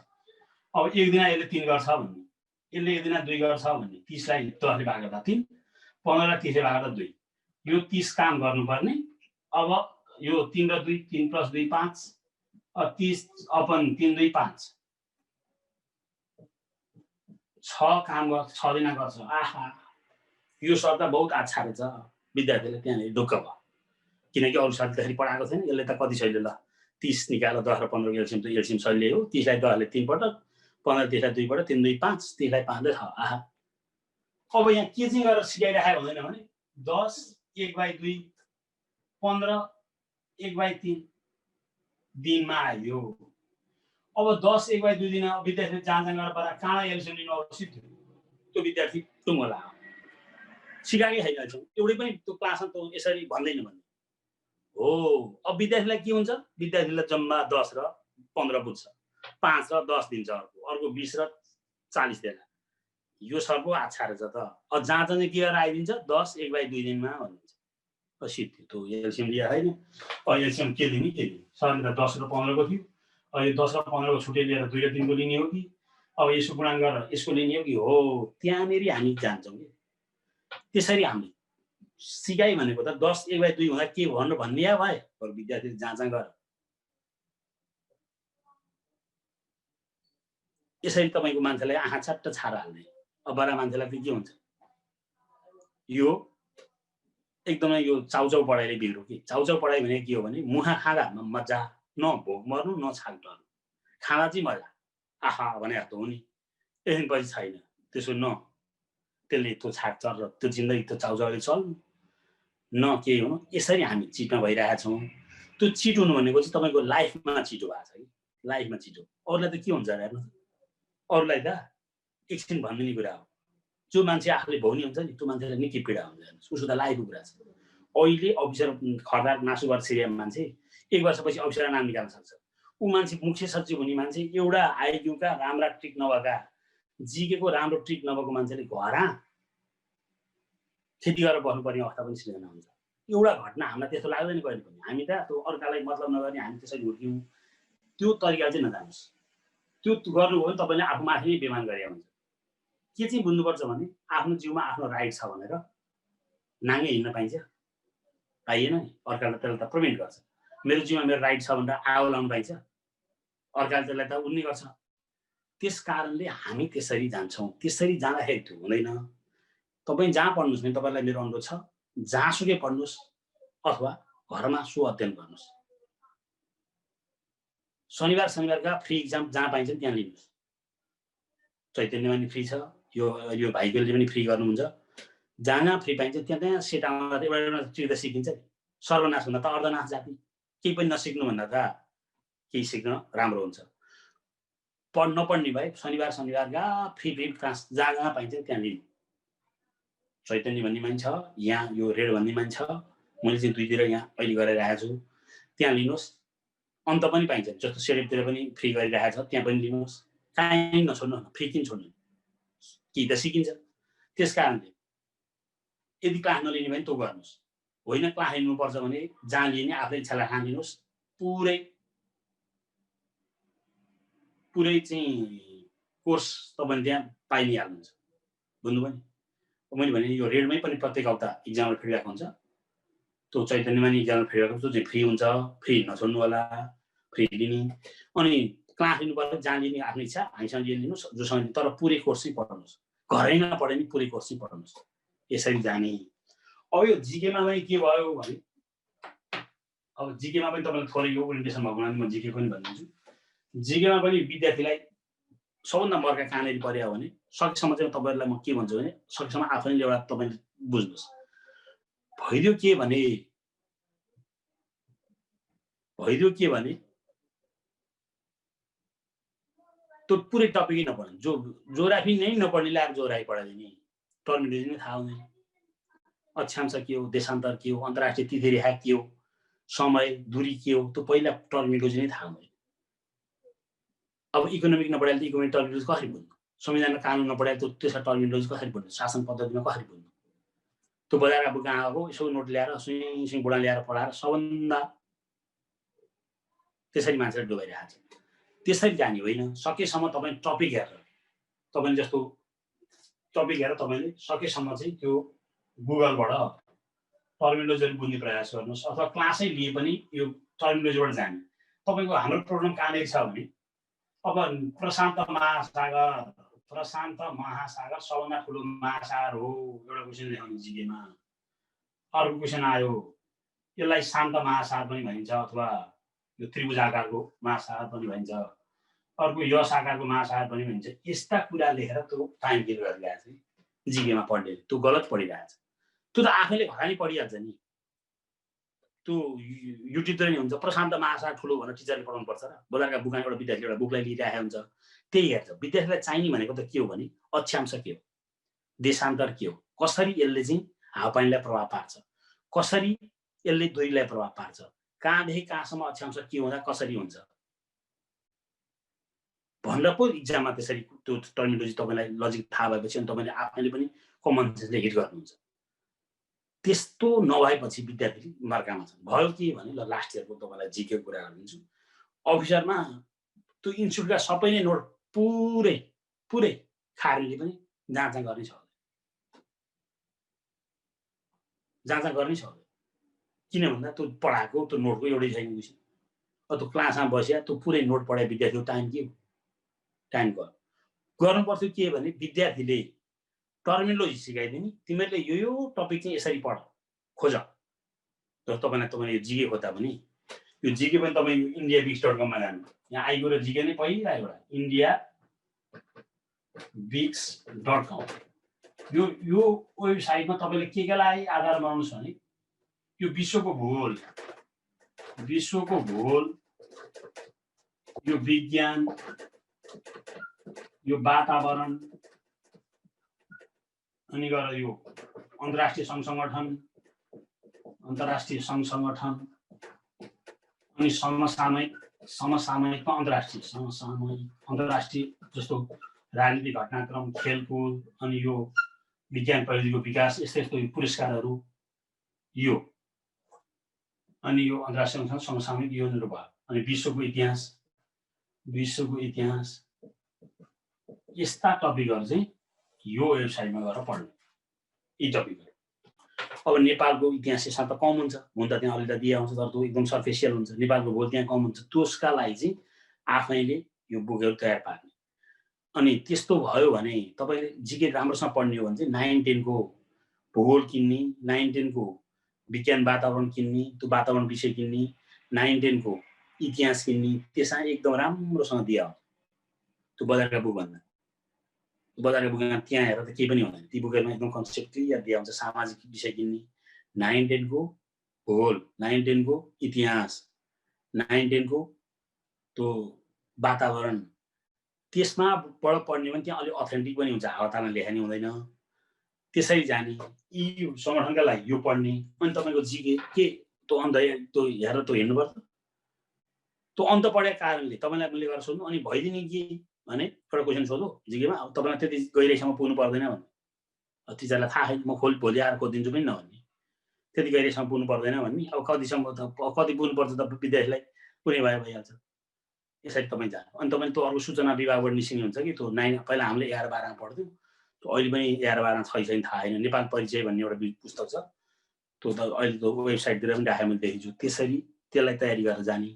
अब एक दिन यसले 3 गर्छ भन्ने, यसले एक दिन 2 गर्छ भन्ने, 30 लाई 10 ले भाग गर्दा 3, 15 लाई 30 ले भाग गर्दा 2, यो 30 काम गर्नुपर्ने। अब यो 3 र 2 3 + 2 5, 30 अपन 3 2 5, 6 काम गर्छ, 6 दिन गर्छ। आहा, यो शब्द बहुत अच्छा रहेछ, विद्यार्थीले त्यहाँनिर ढुक्क भयो, किनकि अरू साथीले पढाएको छैन। यसले त कति सहिले ल 30 निकाल 10 र 15 को एलसिएम त एलसिएम सहिले हो, 30 लाई 10 ले 3 पटक, 15 30 लाई 2 पटक, 3 2 5, 30 लाई 5 ले 6। आहा, अब यहाँ के चाहिँ गरेर सिकाइराखेको हुँदैन भने 10 1/2 15 1/3 दिनमा आयो। अब 10 1/2 दिन विद्यार्थीले जहाँ गरेर पढा कहाँ एलसिएम लिनु आवश्यक थियो, त्यो विद्यार्थी टुङ्गो लाग्यो, सिकाएकै छैन। एउटै पनि त्यो क्लासमा त यसरी भन्दैन भन्ने हो। अब विद्यार्थीलाई के हुन्छ, विद्यार्थीलाई जम्मा 10 र 15 बुझ्छ, 5 र 10 दिन्छ, अर्को 20 र 40 देला। यो सर्को अच्छा रहेछ त। अब जहाँ चाहिँ के गरेर आइदिन्छ 10 1/2 दिनमा भनिन्छ। सिद्धि त्यो एलसिएम लिएर होइन, एलसिएम के लिने के लिने, सरले त 10 र 15 को थियो, अहिले 10 र 15 को छुट्टै लिएर 2 र 3 को लिने हो कि अब यसको गुणन गरेर यसको लिने हो कि हो, त्यहाँनिर हामी जान्छौँ कि। त्यसरी हामीले सिकाइ भनेको त 10 1/2 हुँदा के भन्नु भन्ने या भए, अरू विद्यार्थीले जहाँ गर। यसरी तपाईँको मान्छेलाई आँखा छट्ट छारो हाल्ने। अब बडा मान्छेलाई के हुन्छ, यो एकदमै यो चाउचाउ पढाइले बिग्रो कि। चाउचाउ पढाइ भने के हो भने मुहा खाँदा मजा, न भोक मर्नु न छाक टर्नु, खाँदा चाहिँ मजा, आहा भने जस्तो हो नि। एकदिन पछि छैन त्यसो, न त्यसले त्यो छाक चर र त्यो जिन्दगी त्यो चाउचाउले चल्नु, न के हुनु। यसरी हामी चिटमा भइरहेका छौँ। त्यो चिट हुनु भनेको चाहिँ तपाईँको लाइफमा चिटो भएको छ कि, लाइफमा चिटो। अरूलाई त के हुन्छ र हेर्नु, अरूलाई त एकछिन भन्ने कुरा हो। जो मान्छे आफूले भौनी हुन्छ नि त्यो मान्छेलाई निकै पीडा हुन्छ, उसको त लाइफको कुरा छ। अहिले अफिसर खर्दार नासु गरेर सिरियामा मान्छे 1 वर्षपछि अफिसर नाम निकाल्न सक्छ। ऊ मान्छे मुख्य सचिव हुने मान्छे, एउटा आइक्यूका राम्रा ट्रिक नभएका, जिकेको राम्रो ट्रिक नभएको मान्छेले घरा खेती गरेर बस्नुपर्ने अवस्था पनि सृजना हुन्छ। एउटा घटना हामीलाई त्यस्तो लाग्दैन कहिले पनि। हामी त त्यो अर्कालाई मतलब नगर्ने, हामी त्यसरी हुर्क्यौँ, त्यो तरिका चाहिँ नजानुहोस्। त्यो गर्नुभयो भने तपाईँले आफूमाथि नै बेमान गरे हुन्छ। के चाहिँ बुझ्नुपर्छ भने आफ्नो जिउमा आफ्नो राइट छ भनेर नाङ्गे हिँड्न पाइन्छ, पाइएन नि। अर्काले त्यसलाई त प्रिभेन्ट गर्छ। मेरो जिउमा मेरो राइट छ भनेर आगो लाउनु पाइन्छ, अर्काले त्यसलाई त उड्ने गर्छ। त्यस कारणले हामी त्यसरी जान्छौँ। त्यसरी जाँदाखेरि त्यो हुँदैन। तपाईँ जहाँ पढ्नुहोस् भने तपाईँलाई मेरो अनुरोध छ, जहाँसुकै पढ्नुहोस् अथवा घरमा सो अध्ययन गर्नुहोस्। शनिबारका फ्री इक्जाम जहाँ पाइन्छ त्यहाँ लिनुहोस्। चैतन्यमा नि फ्री छ, यो भाइकोले पनि फ्री गर्नुहुन्छ। जहाँ जहाँ फ्री पाइन्छ त्यहाँ त्यहाँ सेट आउँदा एउटा ट्रिक त सिकिन्छ नि। सर्वनाश भन्दा त अर्धनाश जाति, केही पनि नसिक्नु भन्दा त केही सिक्न राम्रो हुन्छ। नपढ्ने भए शनिबारका फ्री क्लास जहाँ जहाँ पाइन्छ त्यहाँ लिनु। चैतन्य भन्ने मान्छे छ, यहाँ यो रेड भन्ने मान्छे छ, मैले चाहिँ दुईतिर यहाँ अहिले गरिरहेको छु, त्यहाँ लिनुहोस्। अन्त पनि पाइन्छ, जस्तो सेडेपतिर पनि फ्री गरिरहेको छ, त्यहाँ पनि लिनुहोस्। काहीँ नछोड्नु, फ्री किन छोड्नु, कि त सिकिन्छ। त्यस कारणले यदि क्लास नलिने भने त्यो गर्नुहोस्। होइन क्लास लिनुपर्छ भने जहाँ लिने आफै इच्छालाई ठान लिनुहोस्। पुरै चाहिँ कोर्स तपाईँले त्यहाँ पाइ नै हाल्नुहुन्छ। बुझ्नुभयो नि? मैले भने यो रेडमै पनि प्रत्येक हप्ता इक्जामल फिडब्याक हुन्छ, त्यो चैतन्यमा नि इक्जामल फिडब्याक हुन्छ, चाहिँ फ्री हुन्छ। फ्री नछोड्नु होला, फ्री लिने। अनि क्लास लिनुपर्छ जहाँ लिने आफ्नो इच्छा, हामीसँग लिनुहोस्, जोसँग, तर पुरै कोर्स चाहिँ पढाउनुहोस्। घरै नपढे नि पुरै कोर्स चाहिँ पढाउनुहोस्। यसरी जाने। अब यो जिकेमा पनि के भयो भने, अब जिकेमा पनि तपाईँलाई थोरै यो ओरिएन्टेसन भएको हुनाले म जिके पनि भनिदिन्छु। जिकेमा पनि विद्यार्थीलाई सबभन्दा मर्का कहाँनिर पर्यो भने, सकेसम्म चाहिँ तपाईँहरूलाई म के भन्छु भने, सकेसम्म आफैले एउटा तपाईँले बुझ्नुहोस्। भइदियो के भने त्यो पुरै टपिकै नपढ्ने, जोग्राफी नै नपढ्नेले आएर जोग्राफी पढाइदिने, टर्मिनोलोजी नै थाहा हुँदैन, अक्षांश के हो, देशान्तर के हो, अन्तर्राष्ट्रिय तिथि रेखा के हो, समय दूरी के हो, त्यो पहिला टर्मिनोलोजी नै थाहा हुँदैन। अब इकोनोमिक नपढाइले त इकोनोमिक टर्मिनोलोजी कसरी बुझ्नु, संविधान कानुन नपढाइले त त्यसका टर्मिनोलोजी कसरी बुझ्नु, शासन पद्धतिमा कसरी बुझ्नु। त्यो बजारका बुक आएको यसो नोट ल्याएर सुइङ बुढा ल्याएर पढाएर सबभन्दा त्यसरी मान्छेले डुबाइरहेको छ। त्यसरी जाने होइन। सकेसम्म तपाईँ टपिक हेरेर, तपाईँले जस्तो टपिक हेरेर तपाईँले सकेसम्म चाहिँ त्यो गुगलबाट टर्मिनोलोजीहरू बुझ्ने प्रयास गर्नुहोस्, अथवा क्लासै लिए पनि यो टर्मिनोलोजीबाट जाने। तपाईँको हाम्रो प्रोब्लम कहाँनिर छ भने, अब प्रशान्त महासागर सबभन्दा ठुलो महासागर हो, एउटा क्वेसन लेखाउनु जिकेमा। अर्को क्वेसन आयो, यसलाई शान्त महासागर पनि भनिन्छ, अथवा यो त्रिभुज आकारको महासागर पनि भनिन्छ, अर्को यस आकारको महासागर पनि भनिन्छ। यस्ता कुरा लेखेर त्यो टाइम किल गरिरहेको छ जिकेमा पढ्ने, त्यो गलत पढिरहेको छ। त्यो त आफैले घरानी पढिहाल्छ नि। त्यो युट्युबतिर नि हुन्छ, प्रशान्त महासागर ठुलो भनेर टिचरले पढाउनु पर्छ र? बजारका बुकमा एउटा विद्यार्थी एउटा बुकलाई लिइरहेको हुन्छ, त्यही हेर्छ। विद्यार्थीलाई चाहिने भनेको त के हो भने, अक्षांश के हो, देशान्तर के हो, कसरी यसले चाहिँ हावापानीलाई प्रभाव पार्छ, कसरी यसले दूरीलाई प्रभाव पार्छ, कहाँदेखि कहाँसम्म अक्षांश के हुँदा कसरी हुन्छ भनेर पो इक्जाममा त्यसरी त्यो टर्मिनोलोजी तपाईँलाई लजिक थाहा भएपछि अनि तपाईँले आफैले पनि कमन सेन्सले हिट गर्नुहुन्छ। त्यस्तो नभएपछि विद्यार्थी मर्कामा छन्। भयो के भने, ल लास्ट इयरको तपाईँलाई जिके कुरा गरिदिन्छु। अफिसरमा त्यो इन्स्टिट्युटका सबै नै नोट पुरै खारेले पनि जाँच गर्ने छ, जाँच गर्ने छ। किन भन्दा त्यो पढाएको त्यो नोटको एउटै छैन विषय। त्यो क्लासमा बस्या त्यो पुरै नोट पढाए विद्यार्थीको टाइम के हो, टाइम गर्नुपर्थ्यो के भने, विद्यार्थीले टर्मिनोलोजी सिकाइदिने, तिमीहरूले यो टपिक चाहिँ यसरी पढ, खोज। जस्तो तपाईँले यो जिके खोज्दा पनि, यो जिके पनि तपाईँ indiabigs.com मा जानु, यहाँ आइगयो र जिके नै पहिला एउटा indiabigs.com, यो वेबसाइटमा तपाईँले के लाई आधार बनाउनुहोस् भने, यो विश्वको भूगोल, यो विज्ञान, यो वातावरण, अनि गएर यो अन्तर्राष्ट्रिय सङ्घ सङ्गठन, अनि समसामयिकमा अन्तर्राष्ट्रिय जस्तो राजनीतिक घटनाक्रम, खेलकुद, अनि यो विज्ञान प्रविधिको विकास, यस्तो पुरस्कारहरू, यो अनि यो अन्तर्राष्ट्रिय समसामयिक यो भयो। अनि विश्वको इतिहास, यस्ता टपिकहरू चाहिँ यो वेबसाइटमा गएर पढ्नु, यी टपिकहरू। अब नेपालको इतिहास यसमा त कम हुन्छ, हुन त त्यहाँ अलिकति दिया हुन्छ, तर त्यो एकदम सर्फेसियल हुन्छ। नेपालको भूगोल त्यहाँ कम हुन्छ, त्यसका लागि चाहिँ आफैले यो बुकहरू तयार पार्ने। अनि त्यस्तो भयो भने तपाईँले जिके राम्रोसँग पढ्ने हो भने चाहिँ 9-10 को भूगोल किन्ने, 9-10 को विज्ञान वातावरण किन्ने, त्यो वातावरण विषय किन्ने, 9-10 को इतिहास किन्ने, त्यसमा एकदम राम्रोसँग दिया हुन्छ त्यो बजारका बुकभन्दा। बजारका बुकमा त्यहाँ हेरेर त केही पनि हुँदैन, ती बुकहरूमा एकदम कन्सेप्ट क्लियर दिया हुन्छ। सामाजिक विषय किन्ने, 9-10 को भूगोल, 9-10 को इतिहास, 9-10 को त्यो वातावरण, त्यसमा बाट पढ्ने पनि त्यहाँ अलि अथेन्टिक पनि हुन्छ, हावातालमा लेख्ने हुँदैन। त्यसरी जाने यी संगठनका लागि यो पढ्ने। अनि तपाईको जीके के त्यो अन्त त्यो हेरेर त्यो हेर्नुपर्छ। त्यो अन्त पढेको कारणले तपाईलाई मैले गरेर सोध्नु अनि भइदिने कि भने एउटा क्वेसन सोधो जीकेमा। अब तपाईलाई त्यति गहिराइसम्म पुग्नु पर्दैन भने टिचरलाई थाहा छैन, म भोलि आएर खोजिदिन्छु पनि नभन्ने, त्यति गहिराइसम्म पुग्नु पर्दैन भन्ने। अब कतिसम्म त कति पुग्नुपर्छ त विद्यार्थीलाई कुनै भइहाल्छ। यसरी तपाईँ जानु। अनि तपाईँ त्यो अर्को सूचना विभागबाट निस्किने हुन्छ कि त्यो 9 पहिला हामीले 11-12 पढ्थ्यौँ, त्यो अहिले पनि 11-12 छैन थाहा छैन। नेपाल परिचय भन्ने एउटा पुस्तक छ, त्यो त अहिले त वेबसाइटतिर पनि राखेँ मैले देखेको छु। त्यसरी त्यसलाई तयारी गरेर जाने।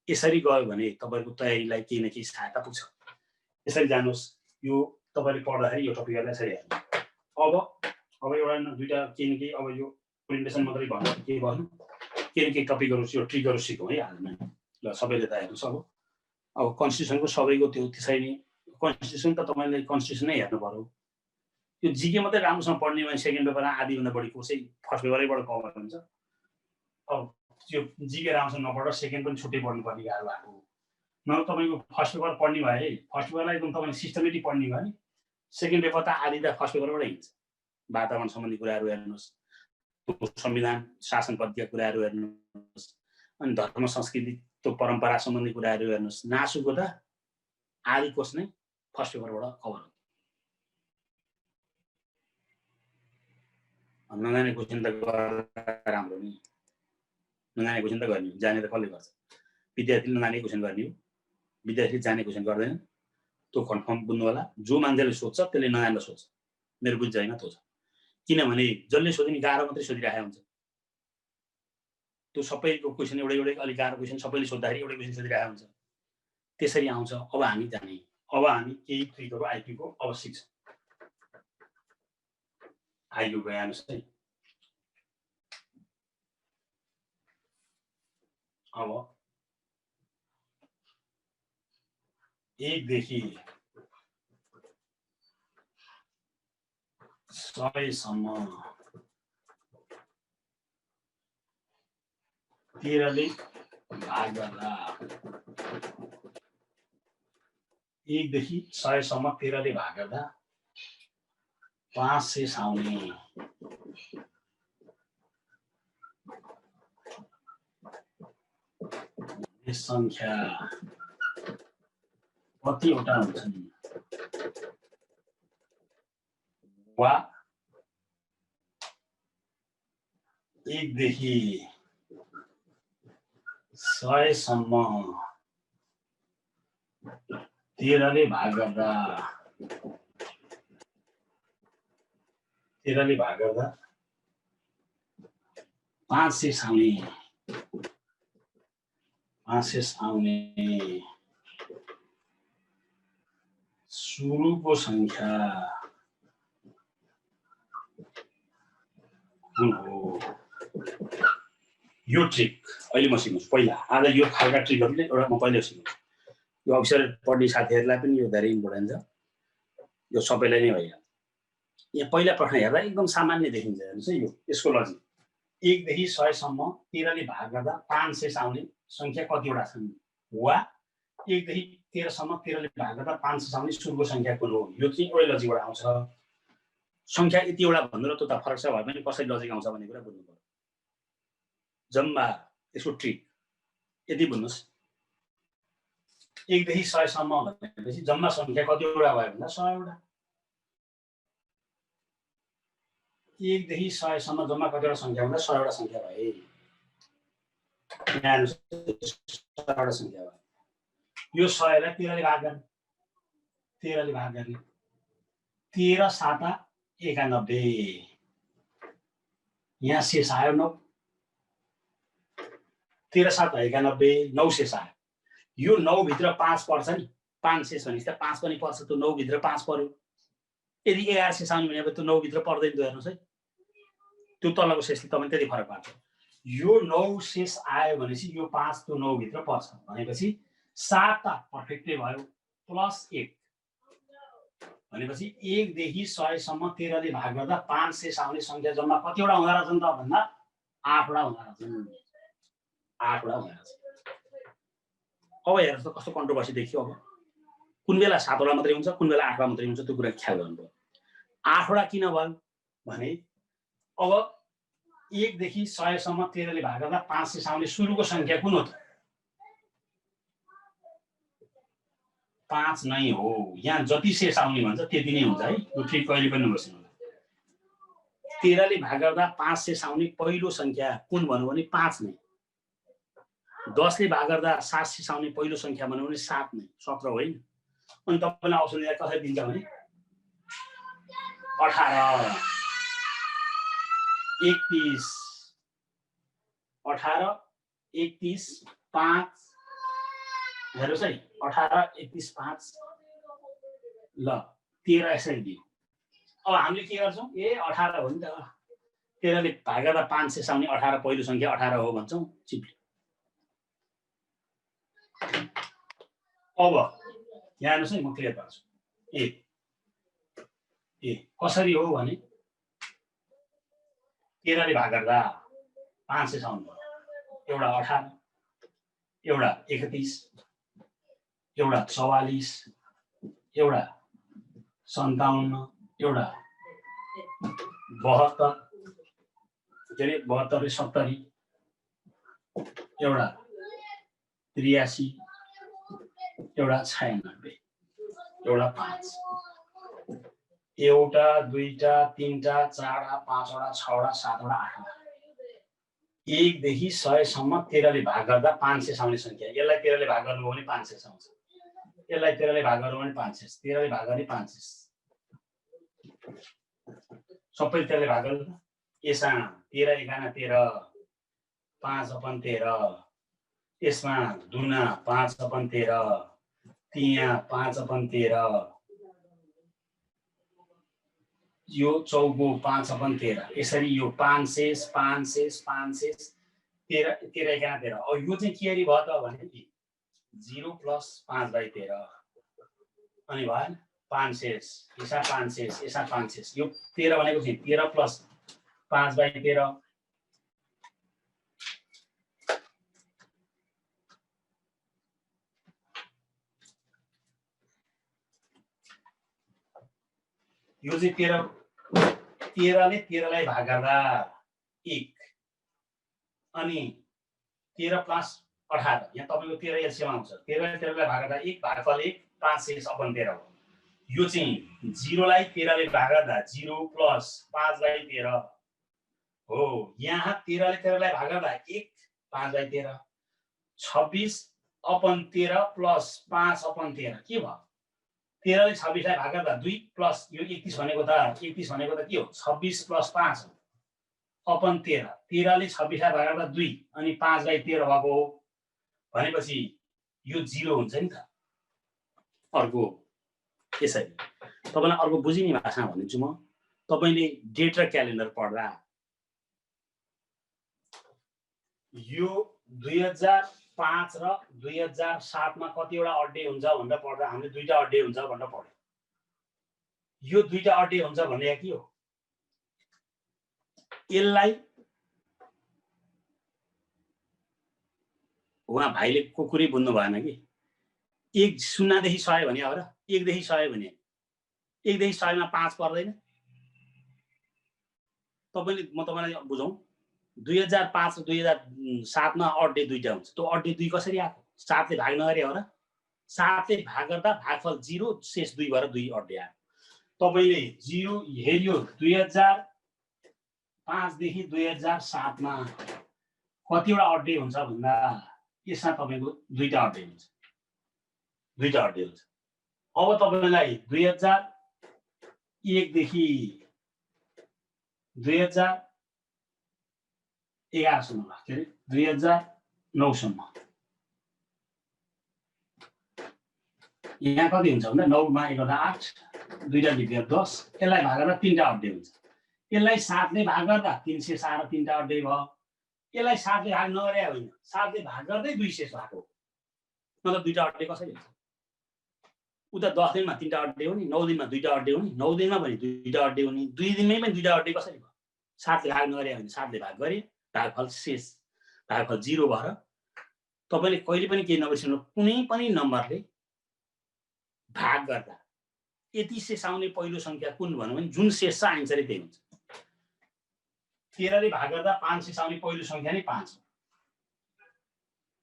यसरी गयो भने तपाईको तयारीलाई केही न केही सहायता पुग्छ। यसरी जानुहोस्। यो तपाईले पढ्दाखेरि यो टपिकलाई यसरी हेर्नु। अब एउटा दुईटा केही न केही अब यो प्रेजेन्टेसन मात्रै भन्दा के गर्नु, केही न केही टपिकहरू यो ट्रिकहरू सिकौँ है हालमा। ल सबैले त हेर्नुहोस्। अब कन्स्टिट्युसनको सबैको त्यो त्यसै नै कन्स्टिट्युसन त तपाईले कन्स्टिट्युसन नै हेर्नु पर्यो। यो जीके मात्रै राम्रोसँग पढ्ने भने सेकेन्ड पेपरमा आधीभन्दा बढी कोर्सै फर्स्ट पेपरैबाट कभर हुन्छ। अब त्यो जीके राम्रोसँग नपढेर सेकेन्ड पनि छुट्टै पढ्नुपर्ने गाह्रो भएको। न तपाईँको फर्स्ट पेपर पढ्ने भए फर्स्ट पेपरलाई एकदम तपाईँले सिस्टमेटिक पढ्ने भयो भने सेकेन्ड पेपर त आधी त फर्स्ट पेपरबाटै हिँड्छ। वातावरण सम्बन्धी कुराहरू हेर्नुहोस्, संविधान शासन पद्धतिका कुराहरू हेर्नुहोस्, अनि धर्म संस्कृति त्यो परम्परा सम्बन्धी कुराहरू हेर्नुहोस्। नासुको त आधी कोर्स नै फर्स्ट पेपरबाट कभर हुन्छ। नजाने क्वेसन त राम्रो नि, नजाने क्वेसन त गर्ने हो, जाने त कसले गर्छ? विद्यार्थीले नजाने क्वेसन गर्ने हो, विद्यार्थीले जाने क्वेसन गर्दैन। त्यो कन्फर्म बुझ्नु होला। जो मान्छेले सोध्छ त्यसले नजानेर सोध्छ, मेरो बुझ्छ होइन त्यो छ। किनभने जसले सोध्ने गाह्रो मात्रै सोधिरहेको हुन्छ। त्यो सबैको क्वेसन एउटै अलिक गाह्रो क्वेसन सबैले सोद्धाखेरि एउटै क्वेसन सोधिरहेको हुन्छ। त्यसरी आउँछ। अब हामी जाने, अब हामी केही ट्रिकहरू आइक्यूको अब सिक्छौँ। आइक्यू गइहाल्नुहोस् है। अब 1 देखि 100 सम्म 13 ले भाग गर्दा 1 देखि 100 सम्म 13 ले भाग गर्दा 500 आउने। संख्या कतिवटा हुन्छन् वा 1 देखि 100 सम्म 13 ले भाग गर्दा 500 आउने। 500 आउने सुरुको संख्या कुन हो? यो ट्रिक अहिले म सिक्नुहोस्। पहिला आज यो खालका ट्रिकहरूले एउटा म पहिला सिक्नुहोस्। यो अक्षर पढ्ने साथीहरूलाई पनि यो धेरै इम्पोर्टेन्ट छ। यो सबैलाई नै भइहाल्छ। यहाँ पहिला प्रश्न हेर्दा एकदम सामान्य देखिन्छ। हेर्नुहोस् है, यो यसको लजिक 1 देखि 100 सम्म 13 ले भाग गर्दा 500 आउने संख्या कतिवटा छन् वा 1 देखि 13 सम्म 13 ले भाग गर्दा 500 आउने सुरुको संख्या कुन हो? यो चाहिँ एउटै लजिकबाट आउँछ। संख्या यतिवटा भनेर त फरक छ भए पनि कसरी लजिक आउँछ भन्ने कुरा बुझ्नु पर्यो। जम्मा यसको ट्रिक यति बुझ्नुहोस्। 1 देखि 100 सम्म भनेपछि जम्मा संख्या कतिवटा भयो भन्दा 100 वटा। 1 देखि 100 सम्म जम्मा कतिवटा संख्या भन्दा 100 वटा संख्या भए। यहाँ 100 वटा संख्या भयो। यो 100 लाई 13 ले भाग गर्ने। 13 ले भाग गर्ने। 13 7 91। यहाँ शेष आयो 9। 13 7 91 9 शेष आयो। यो 9 भित्र 5 पर्छ नि। 5 शेष भनेपछि त 5 पनि पर्छ। त्यो 9 भित्र 5 पर्यो। यदि 11 शेष आउने भने त्यो 9 भित्र पर्दैन। त हेर्नुस् है, त्यो तलको शेषले तपाईँ त्यति फरक पार्छ। यो 9 शेष आयो भनेपछि यो 5 त्यो 9 भित्र पर्छ भनेपछि 7 त पर्फेक्टै भयो प्लस 1 भनेपछि 1 देखि 100 सम्म 13 ले भाग गर्दा 5 शेष आउने संख्या जम्मा कतिवटा हुँदा रहेछन् त भन्दा 8 वटा हुँदा रहेछन्। 8 वटा हुँदा रहेछ। अब हेर्नुहोस् त कस्तो कन्ट्रोभर्सी देखियो। अब कुन बेला 7 वटा मात्रै हुन्छ, कुन बेला 8 वटा मात्रै हुन्छ, त्यो कुरा ख्याल गर्नु पर्यो। 8 वटा किन भयो भने अब 1 देखि 100 सम्म 13 ले भाग गर्दा 500 आउने सुरुको संख्या कुन हो त? 5 नै हो। यहाँ जति शेष आउने भन्छ त्यति नै हुन्छ है। यो ठिक कहिले पनि नबिर्सनु। 13 ले भाग गर्दा 500 आउने पहिलो संख्या कुन भन्नु भने 5 नै। 10 ले भाग गर्दा 700 आउने पहिलो संख्या भन्नु भने 7 नै, 17 होइन। अनि तपाईलाई अप्सन यहाँ कसरी दिन्छ भने 18 31 18 31 5 हेर्नुस् है 18 31 5 ल 13 यसरी दियो। अब हामीले के गर्छौं? 18 हो नि त। 13 ले भाग गर्दा 500 आउने 18 पहिलो संख्या 18 हो भन्छौं चिप्ली। अब यहाँ हेर्नुस् है म क्लियर पार्छु। ए कसरी हो भने 13 ले भाग गर्दा 500 आउनु पर्यो। एउटा 18 एउटा 31 एउटा 44 एउटा 57 एउटा 72 के अरे 72 70 एउटा 83 एउटा 96 एउटा 5 एउटा दुईटा तीनटा चारवटा पाँचवटा छवटा सातवटा आठवटा 1 देखि 100 सम्म 13 ले भाग गर्दा 500 आउने संख्या। यसलाई 13 ले भाग गर्नु भने 500 आउँछ। यसलाई 13 ले भाग गर्नु भने 500, 13 ले भाग गर्ने 500 सबै 13 ले भाग गर्नु। यसमा 13 एकाना 13 5/13 यसमा दुना 5/13 तिया 5/13 यो चौको 5/13 यसरी यो 500 500 500 13 एकाना 13। अब यो चाहिँ के भयो त भने 0 + 5/13 अनि भयो 500 यसमा 500 यसमा 500 यो 13 भनेको चाहिँ 13 + 5/13 यो चाहिँ 13 ले 13 लाई भाग गर्दा 1 अनि 13 + 18 यहाँ तपाईको 13 एलसीएम आउँछ। 13 ले 13 लाई भाग गर्दा 1 भागफल 1 500/13 हो। यो चाहिँ 0 लाई 13 ले भाग गर्दा 0 + 5/13 हो। यहाँ 13 ले 13 लाई भाग गर्दा 1 5/13 26/13 + 5/13 के भयो? 13 ले 26 लाई भाग गर्दा 2 प्लस यो 31 भनेको त के हो? 26 + 5/13 13 ले 26 लाई भाग गर्दा 2 अनि 5/13 भएको हो भनेपछि यो 0 हुन्छ नि त। अर्को यसरी तपाईलाई अर्को बुझिने भाषामा भनिदिन्छु म। तपाईले डेट र क्यालेन्डर पढ्दा यो 2005 र 2007 मा कतिवटा अड्डे हुन्छ भनेर पढ्दा हामीले दुईटा अड्डे हुन्छ भनेर पढ्यौं। यो दुईटा अड्डे हुन्छ भन्ने के हो? यसलाई उहाँ भाइले कुकुरी बुझ्नु भएन कि 1 0 देखि 100 भने हो र 1 देखि 100 भने 1 देखि 100 मा 5 पर्दैन। म तपाईलाई बुझाउँ 2005 र 2007 मा अड्डे दुईटा हुन्छ। त्यो अड्डे 2 कसरी आएको? 7 ले भाग नगरे हो र 7 ले भाग गर्दा भागफल 0 शेष 2 भएर 2 अड्डे आयो। तपाईले 0 हेरियो 2005 देखि 2007 मा कतिवटा अड्डे हुन्छ भन्दा यसमा तपाईको दुईटा अड्डे हुन्छ। अब तपाईलाई 2001 देखि 2011 सम्म के अरे 2009 सम्म यहाँ कति हुन्छ भन्दा 9 मा 1 8 2टा बिग्रियो 10 यसलाई भाग गर्दा 3टा अड्डे हुन्छ। यसलाई 7 ले भाग गर्दा 307 3टा अड्डे भयो। यसलाई 7 ले भाग नगरे होइन 7 ले भाग गर्दै 2 शेष भएको मतलब 2टा अड्डे कसरी हुन्छ? उता 10 दिनमा 3टा अड्डे हो नि 9 दिनमा 2टा अड्डे हो नि 9 दिनमा पनि 2टा अड्डे हो नि 2 दिनमै पनि 2टा अड्डे कसरी भयो? 7 ले भाग नगरे होइन 7 ले भाग गरे भागफल शेष भागफल 0 भएर तपाईले कहिले पनि के नबिर्सनु कुनै पनि नम्बरले भाग गर्दा यति शेष आउने पहिलो संख्या कुन भन्नु भने जुन शेष छ आन्सरै त्यही हुन्छ। 13 ले भाग गर्दा 5 शेष आउने पहिलो संख्या नै 5 हो।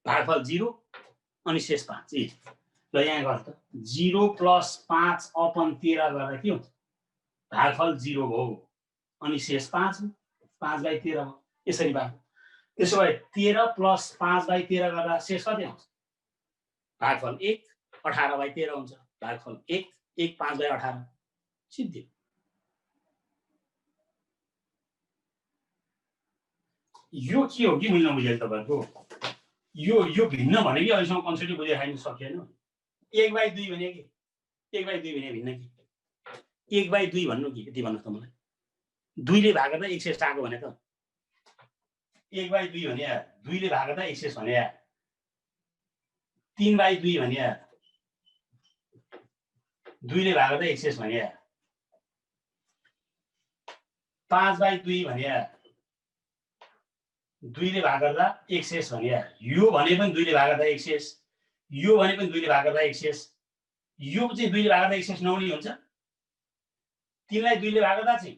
भागफल 0 अनि शेष 5 ए ल यहाँ गर्छ त 0 + 5 अपन 13 गर्दा के हुन्छ भागफल 0 हो अनि शेष 5 हो 5/13 हो यसरी भाग। त्यसो भए 13 + 5/13 गर्दा शेष कति आउँछ भागफल 1 18/13 हुन्छ। भागफल 1 1 5/18 सिद्धि। यो के हो कि मैले नबुझेँ तपाईहरुको यो भिन्न भने कि अहिलेसम्म कन्सेप्टै बुझेर खाइन सकिएन। 1/2 भने के 1/2 भने भिन्न के 1/2 भन्नु के यति भन्नु त मलाई 2 ले भाग गर्दा 1 शेष आएको भने त 1/2 भने 2 ले भाग गर्दा 1 शेष भने 3/2 भने 2 ले भाग गर्दा 1 शेष भने 5/2 भने 2 ले भाग गर्दा 1 शेष भने यो भने पनि 2 ले भाग गर्दा 1 शेष यो भने पनि 2 ले भाग गर्दा 1 शेष यो चाहिँ 2 ले भाग गर्दा 1 शेष नहुने हुन्छ। 3 लाई 2 ले भाग गर्दा चाहिँ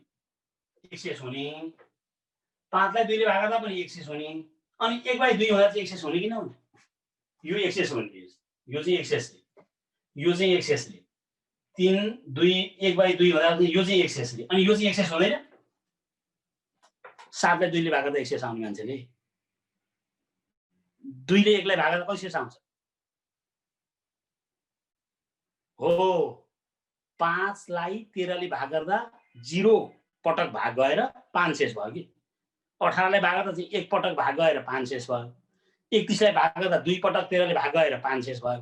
1 शेष हुने 5 लाई 2 ले भाग गर्दा पनि 1 शेष हुने अनि 1/2 हुँदा चाहिँ 1 शेष हुने कि नहुने यो 1 शेष हुने यो चाहिँ 1 शेषले यो चाहिँ 1 शेषले 3 2 1/2 हुँदा चाहिँ यो चाहिँ 1 शेषले अनि यो चाहिँ 1 शेष हुँदैन। 7 लाई 2 ले भाग गर्दा 1 शेष आउने मान्छेले 2 ले 1 लाई भाग गर्दा कति शेष आउँछ हो 5 लाई 13 ले भाग गर्दा 0 पटक भाग गएर 5 शेष भयो कि 18 लाई भाग गर्दा चाहिँ 1 पटक भाग गएर 5 शेष भयो। 31 लाई भाग गर्दा 2 पटक 13 ले भाग गएर 5 शेष भयो।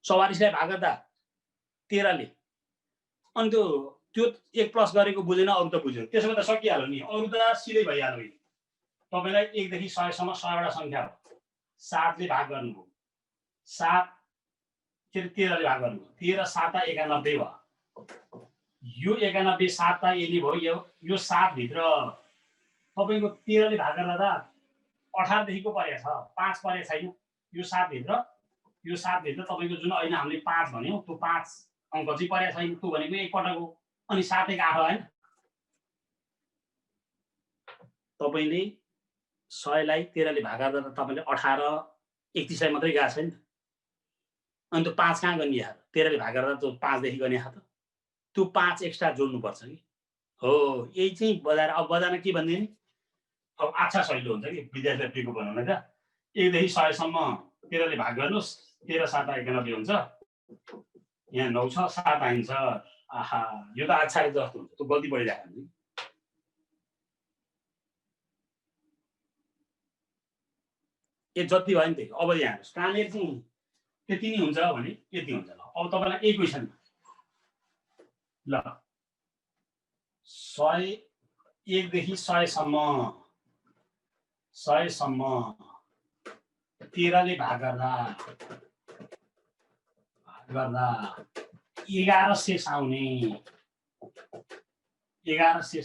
44 लाई भाग गर्दा 13 ले अनि त्यो 1 प्लस गरेको बुझेन अरु त बुझ्यो त्यसो भए त सकिहाल्यो नि अरु त सिधै भइहाल्यो नि। तपाईलाई 1 देखि 100 सम्म 100 वटा संख्या हो 7 ले भाग गर्नुभयो 7 13 ले भाग गर्नुभयो 13 7 91 भयो यो 91 7 यदि भयो यो 7 भित्र तपाईको 13 ले भाग गर्दा 18 देखिको परे छ 5 परे छैन यो 7 भित्र तपाईको जुन अहिले हामीले 5 भन्यौ त्यो 5 अंक चाहिँ परे छैन त्यो भनेको एक पटक हो अनि 7 1 8 हैन तपाईले 100 लाई 13 ले भाग गर्दा त तपाईले 18 31 लाई मात्रै गएको छ नि अनि त्यो 5 कहाँ गर्ने यार 13 ले भाग गर्दा त्यो 5 देखि गर्ने हात त्यो 5 एक्स्ट्रा जोड्नु पर्छ कि हो यही चाहिँ बजाएर अब बजारमा के भन्ने नि अब अच्छा सहिलो हुन्छ कि विद्यार्थीले प्रिको बनाउन त 1 देखि 100 सम्म 13 ले भाग गर्नुस् 13 7 91 हुन्छ यहाँ 9 छ 7 आइन्छ आहा यो त अच्छा जस्तो हुन्छ त्यो गल्ती बढिरहेको हुन्छ ए जति भयो नि त्यही अब यहाँ कहाँनिर चाहिँ त्यति नै हुन्छ भने यति हुन्छ ल अब तपाईलाई एक क्वेशन ल 100 1 देखि 100 सम्म 13 ले भाग गर्दा 11 शेष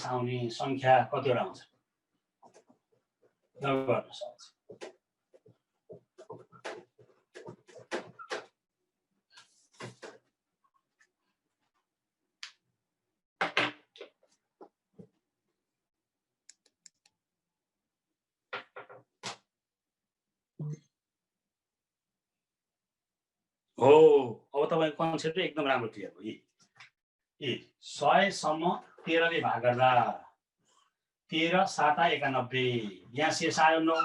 आउने संख्या कतिवटा हुन्छ गर्न सक्छ हो अब तपाईको कन्सेप्ट एकदम राम्रो क्लियर भयो ए 100 सम्म 13 ले भाग गर्दा 13 7 91 यहाँ शेष आयो 9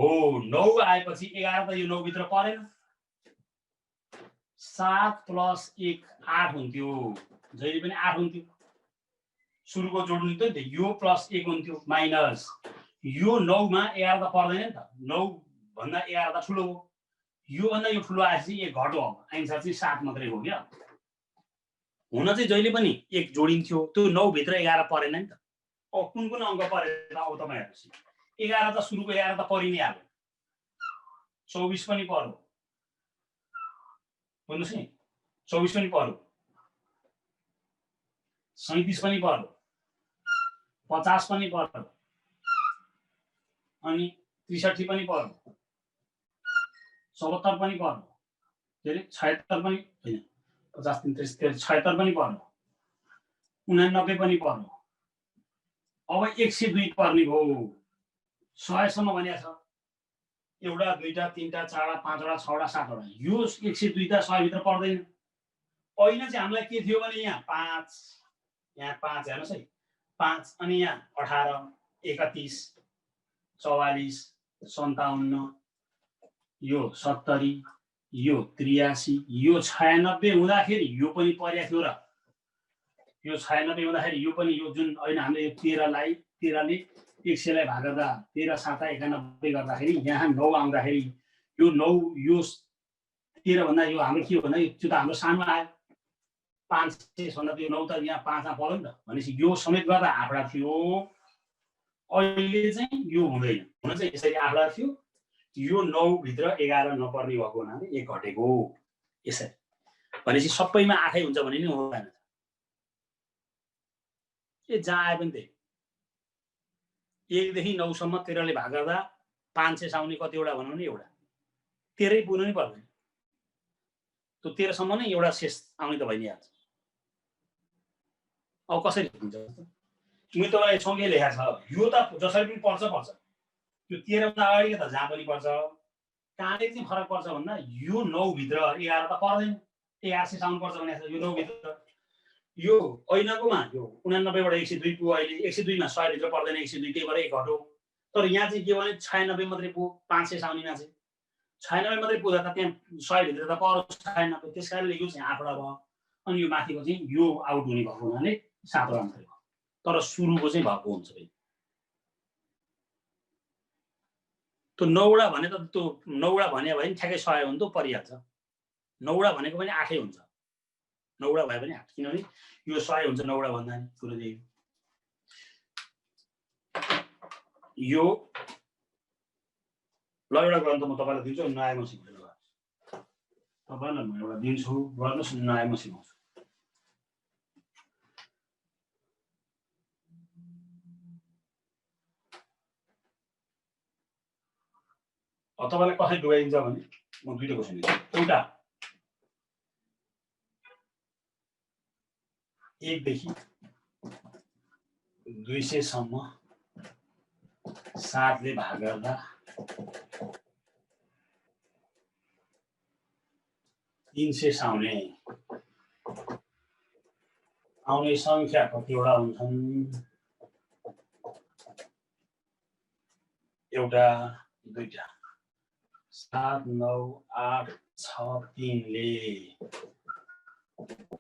हो 9 आएपछि 11 त यो 9 भित्र परेन 7 + 1 8 हुन्थ्यो जहिले पनि 8 हुन्थ्यो सुरुको जोड्नु त यो +1 हुन्थ्यो माइनस यो 9 मा 11 त पर्दैन नि त 9 भन्दा 11 त ठुलो हो यो भन्दा यो ठुलो आएपछि 1 घट्यो आन्सर चाहिँ 7 मात्रै हो क्या हुन चाहिँ जहिले पनि 1 जोडिन्थ्यो त्यो 9 भित्र 11 परेन नि त अब कुन अंक परे त अब तपाईहरुले 11 त सुरुको 11 त परि नै हाल्यो 24 पनि पर्यो भन्नुस् नि 24 पनि पर्यो 37 पनि पर्यो 50 पनि पर्यो अनि 63 पनि पर्यो 74 पनि पर्यो के रे 76 पनि हैन 50 3 76 पनि पर्यो, 89 पनि पर्यो। अब 102 पर्ने भयो, 100 सम्म भनेको छ। एउटा दुईटा तीनटा चारवटा पाँचवटा छवटा सातवटा, यो 102 त 100 भित्र पर्दैन। पहिला चाहिँ हामीलाई के थियो भने यहाँ 5, यहाँ 5 हेर्नुहोस् है, 5 अनि यहाँ 18 31 44 57 यो 70 यो 83 यो 96 हुँदाखेरि यो पनि परेको थियो र यो 96 हुँदाखेरि यो पनि यो जुन होइन हामीले यो 13 ले 100 लाई भाग गर्दा 13 7 91 गर्दाखेरि यहाँ 9 आउँदाखेरि यो 9 यो 13 भन्दा यो हाम्रो के भन्दा त्यो त हाम्रो सानो आयो 500 भन्दा त्यो 9 त यहाँ 5 मा पर्यो नि त। भनेपछि यो समेत गर्दा आँकडा थियो। अहिले चाहिँ यो हुँदैन, हुन चाहिँ यसरी आँकडा थियो। यो 9 भित्र 11 नपर्ने भएको हुनाले 1 घटेको यसरी। भनेपछि सबैमा 8 हुन्छ भने नि हुँदैन। जहाँ आए पनि त्यही 1 देखि 9 सम्म 13 ले भाग गर्दा 500 आउने कतिवटा भनौँ नि एउटा 13 पुग्नु नि पर्दैन। त्यो 13 सम्म नै एउटा शेष आउने त भइ नै हाल्छ। अब कसरी हुन्छ मैले तपाईलाई सँगै लेखेको छ। यो त जसरी पनि पर्छ यो 13 भन्दा अगाडि त जहाँ पनि पर्छ। कहाँले चाहिँ फरक पर्छ भन्दा यो 9 भित्र 11 त पर्दैन, 1100 आउनु पर्छ भने यो 9 भित्र यो ऐनाकोमा यो 89 बाट 102 पुग्यो। अहिले 102 मा 100 भित्र पर्दैन, 102 त्यही भएर 1 घट्यो। तर यहाँ चाहिँ के भने 96 मात्रै पुग्यो, 500 आउनेमा चाहिँ 96 मात्रै पुग्दा त त्यहाँ 100 भित्र त पर्यो 96। त्यसकारणले यो चाहिँ आँकडा भयो। अनि यो माथिको चाहिँ यो आउट हुने भएको हुनाले 7 वटा मात्रै भयो। तर सुरुको चाहिँ भएको हुन्छ फेरि। त्यो 9 वटा भने त त्यो 9 वटा भने भए नि ठ्याक्कै 100 हो नि त परिहाल्छ। 9 वटा भनेको पनि 8 हुन्छ। 9 वटा भए पनि 8, किनभने यो 100 हुन्छ 9 वटा भन्दा नि कुरो त्यही। यो ल एउटा ग्रन्थ म तपाईलाई दिन्छु, नआएमा सिकाउँछु। तपाईलाई म एउटा दिन्छु, गर्नुस्, नआएमा सिकाउँछु। तपाईलाई कसरी डुबाइदिन्छ भने म दुईटा क्वेसन दिन्छु। एउटा 1 देखि 200 सम्म 7 ले भाग गर्दा 300 आउने संख्या कतिवटा हुन्छन्? एउटा दुईटा 7 9 8 6 3 ले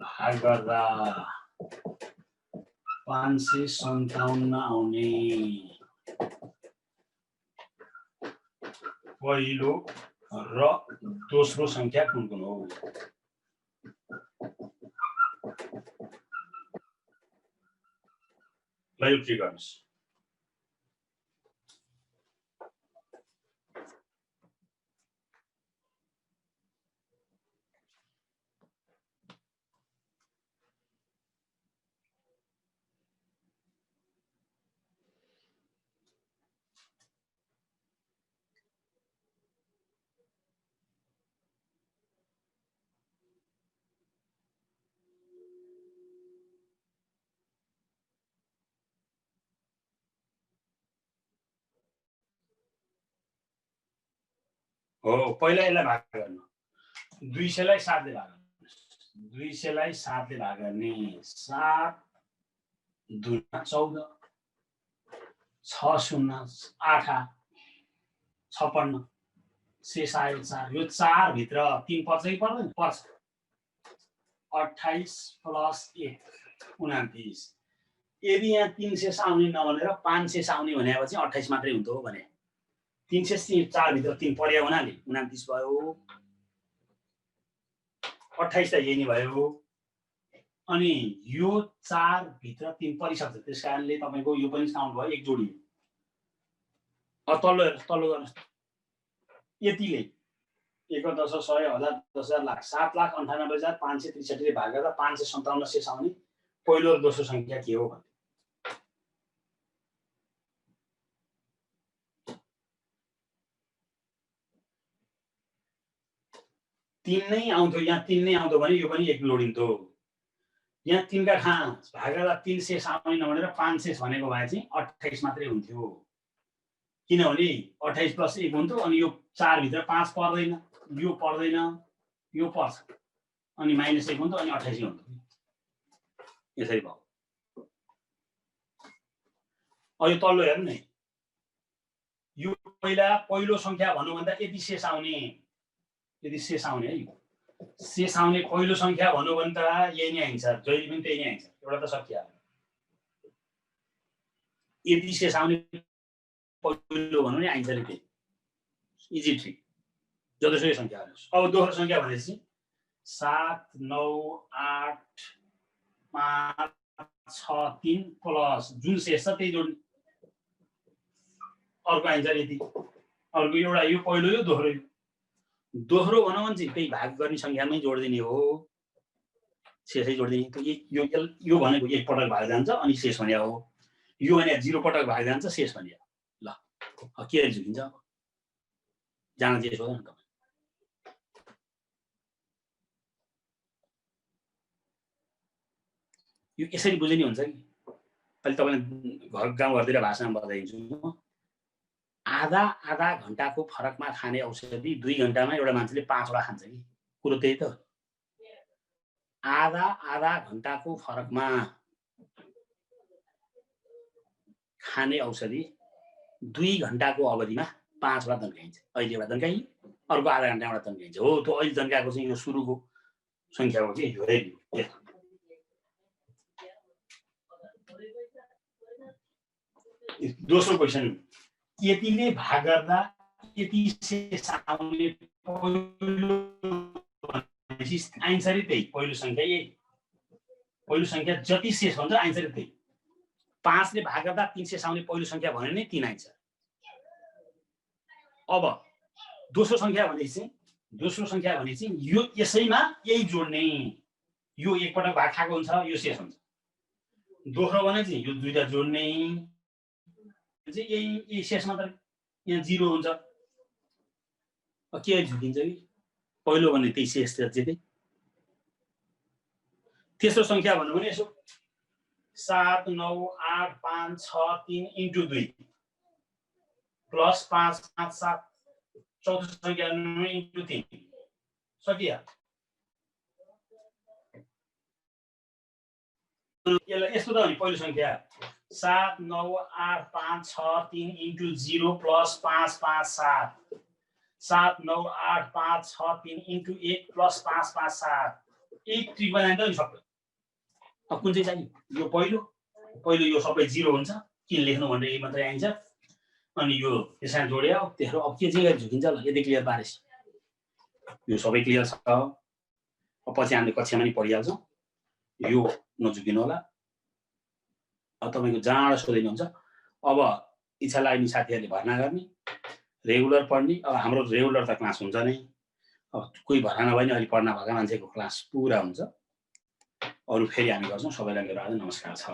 भाग गर्दा 557 आउने पहिलो र दोस्रो संख्या कुन कुन हो? ल यो के गर्नुस्? हो पहिला यसलाई भाग गर्नु। 200 लाई 7 ले भाग गर्नु। 200 लाई 7 ले भाग गर्ने 7 2 14 6 0 8 56 शेष आयो 4। यो 4 भित्र 3 पर्छ कि पर्दैन? पर्छ। 28 प्लस 1 29। यदि यहाँ 300 आउने नभनेर 500 आउने भनेपछि 28 मात्रै हुन्थ्यो भने 300 4 भित्र 3 पर्या हुनाले 29 भयो। 28 त यही नै भयो। अनि यो 4 भित्र 3 परिसक्छ, त्यसकारणले तपाईको यो पनि काउन्ट भयो, एक जोडियो। अब तल्लो गर्नुस्। यतिले 1 10 100 1000 10,000 लाख 7,98,563 ले भाग गर्दा 557 शेष आउने पहिलो र दोस्रो संख्या के हो भने 3 3 नै आउँथ्यो, यहाँ 3 नै आउँथ्यो भने यो पनि 1 लोडिन्थ्यो। यहाँ 3 का खाँच भागेर 3 शेष आउने भनेर 5 शेष भनेको भए चाहिँ 28 मात्रै हुन्थ्यो। किनभने 28 + 1 हुन्थ्यो अनि यो 4 भित्र 5 पर्दैन, यो पर्दैन, यो पर्छ अनि -1 हुन्थ्यो अनि 28 हुन्थ्यो। यसरी भयो। अब यो तल्लो हेर्नु नि, यो पहिलो संख्या भन्नुभन्दा यति शेष आउने है, यो शेष आउने पहिलो संख्या भन्नु भने त यही नै आइन्छ, जहिले पनि त्यही नै आइन्छ। एउटा त सकिहाल्यो। यदि शेष आउने पहिलो भन्नु नि आइन्छ नि, त्यही इजी ट्रिक। जतिसुकै संख्या हाल्नुहोस्। अब दोस्रो संख्या भनेपछि 7 9 8 5 6 3 प्लस जुन शेष छ त्यही जोड्ने। अर्को आइन्छ यति, अर्को एउटा यो पहिलो यो दोस्रो। दोस्रो भनौँ भने चाहिँ त्यही भाग गर्ने संख्यामै जोड्दिने हो, शेषै जोड्दिने। यो भनेको 1 पटक भाग जान्छ अनि शेष भने हो, यो भने 0 पटक भाग जान्छ शेष भने हो। ल के झुकिन्छ अब जान दिए सोध्नु न। यो यसरी बुझ्ने हुन्छ कि अहिले तपाईँलाई गाउँघरतिर भाषामा बताइदिन्छु म। आधा घण्टाको फरकमा खाने औषधि 2 घण्टामा एउटा मान्छेले 5 वटा खान्छ कि। कुरो त्यही त। आधा घण्टाको फरकमा खाने औषधि 2 घण्टाको अवधिमा 5 वटा तन्काइन्छ। अहिले एउटा तन्काइ, अर्को आधा घण्टा एउटा तन्काइन्छ। हो त्यो अहिले तन्काएको चाहिँ यो सुरुको संख्या हो कि यो हेर्नु। दोस्रो क्वेसन, यतिले भाग गर्दा यति शेष आउने पहिलो आइन्छ रे त्यही पहिलो संख्या। यही पहिलो संख्या जति शेष हुन्छ आइन्छ रे त्यही। 5 ले भाग गर्दा 3 शेष आउने पहिलो संख्या भने नै 3 आइन्छ। अब दोस्रो संख्या भनेपछि यो यसैमा यही जोड्ने। यो एक पटक भाग खाएको हुन्छ, यो शेष हुन्छ। दोस्रो भने चाहिँ यो दुईटा जोड्ने चाहिँ यही शेष मात्र, यहाँ 0 हुन्छ। के झुकिन्छ कि पहिलो भने त्यही शेष चाहिँ। तेस्रो संख्या भन्नु भने यसो 7 9 8 5 6 3 × 2 प्लस 5 5 7 चौथो संख्या 9 × 3 सकिया। यसलाई यस्तो त नि पहिलो संख्या 7 9 8 5 6 3 × 0 प्लस 5 5 7 7 9 8 5 6 3 × 1 प्लस 5 5 7 एक ट्रिक बनाइन्छ नि सबै। अब कुन चाहिँ चाहियो? यो पहिलो यो सबै 0 हुन्छ। किन लेख्नु भनेर यही मात्रै आइन्छ। अनि यो यसमा जोड्यो। तेस्रो अब के चाहिँ झुकिन्छ ल, यदि क्लियर पारेछ। यो सबै क्लियर छ। अब पछि हामीले कक्षामा नि पढिहाल्छौँ। यो नझुकिनु होला। अब तपाईको जाँड सोधिनुहुन्छ। अब इच्छा लाग्ने साथीहरूले भर्ना गर्ने, रेगुलर पढ्ने। अब हाम्रो रेगुलर त क्लास हुन्छ नै। अब कोही भर्ना नभए नि अहिले पढ्न भएका मान्छेको क्लास पुरा हुन्छ। अरु फेरि हामी गर्छौँ। सबैलाई मेरो आज नमस्कार छ।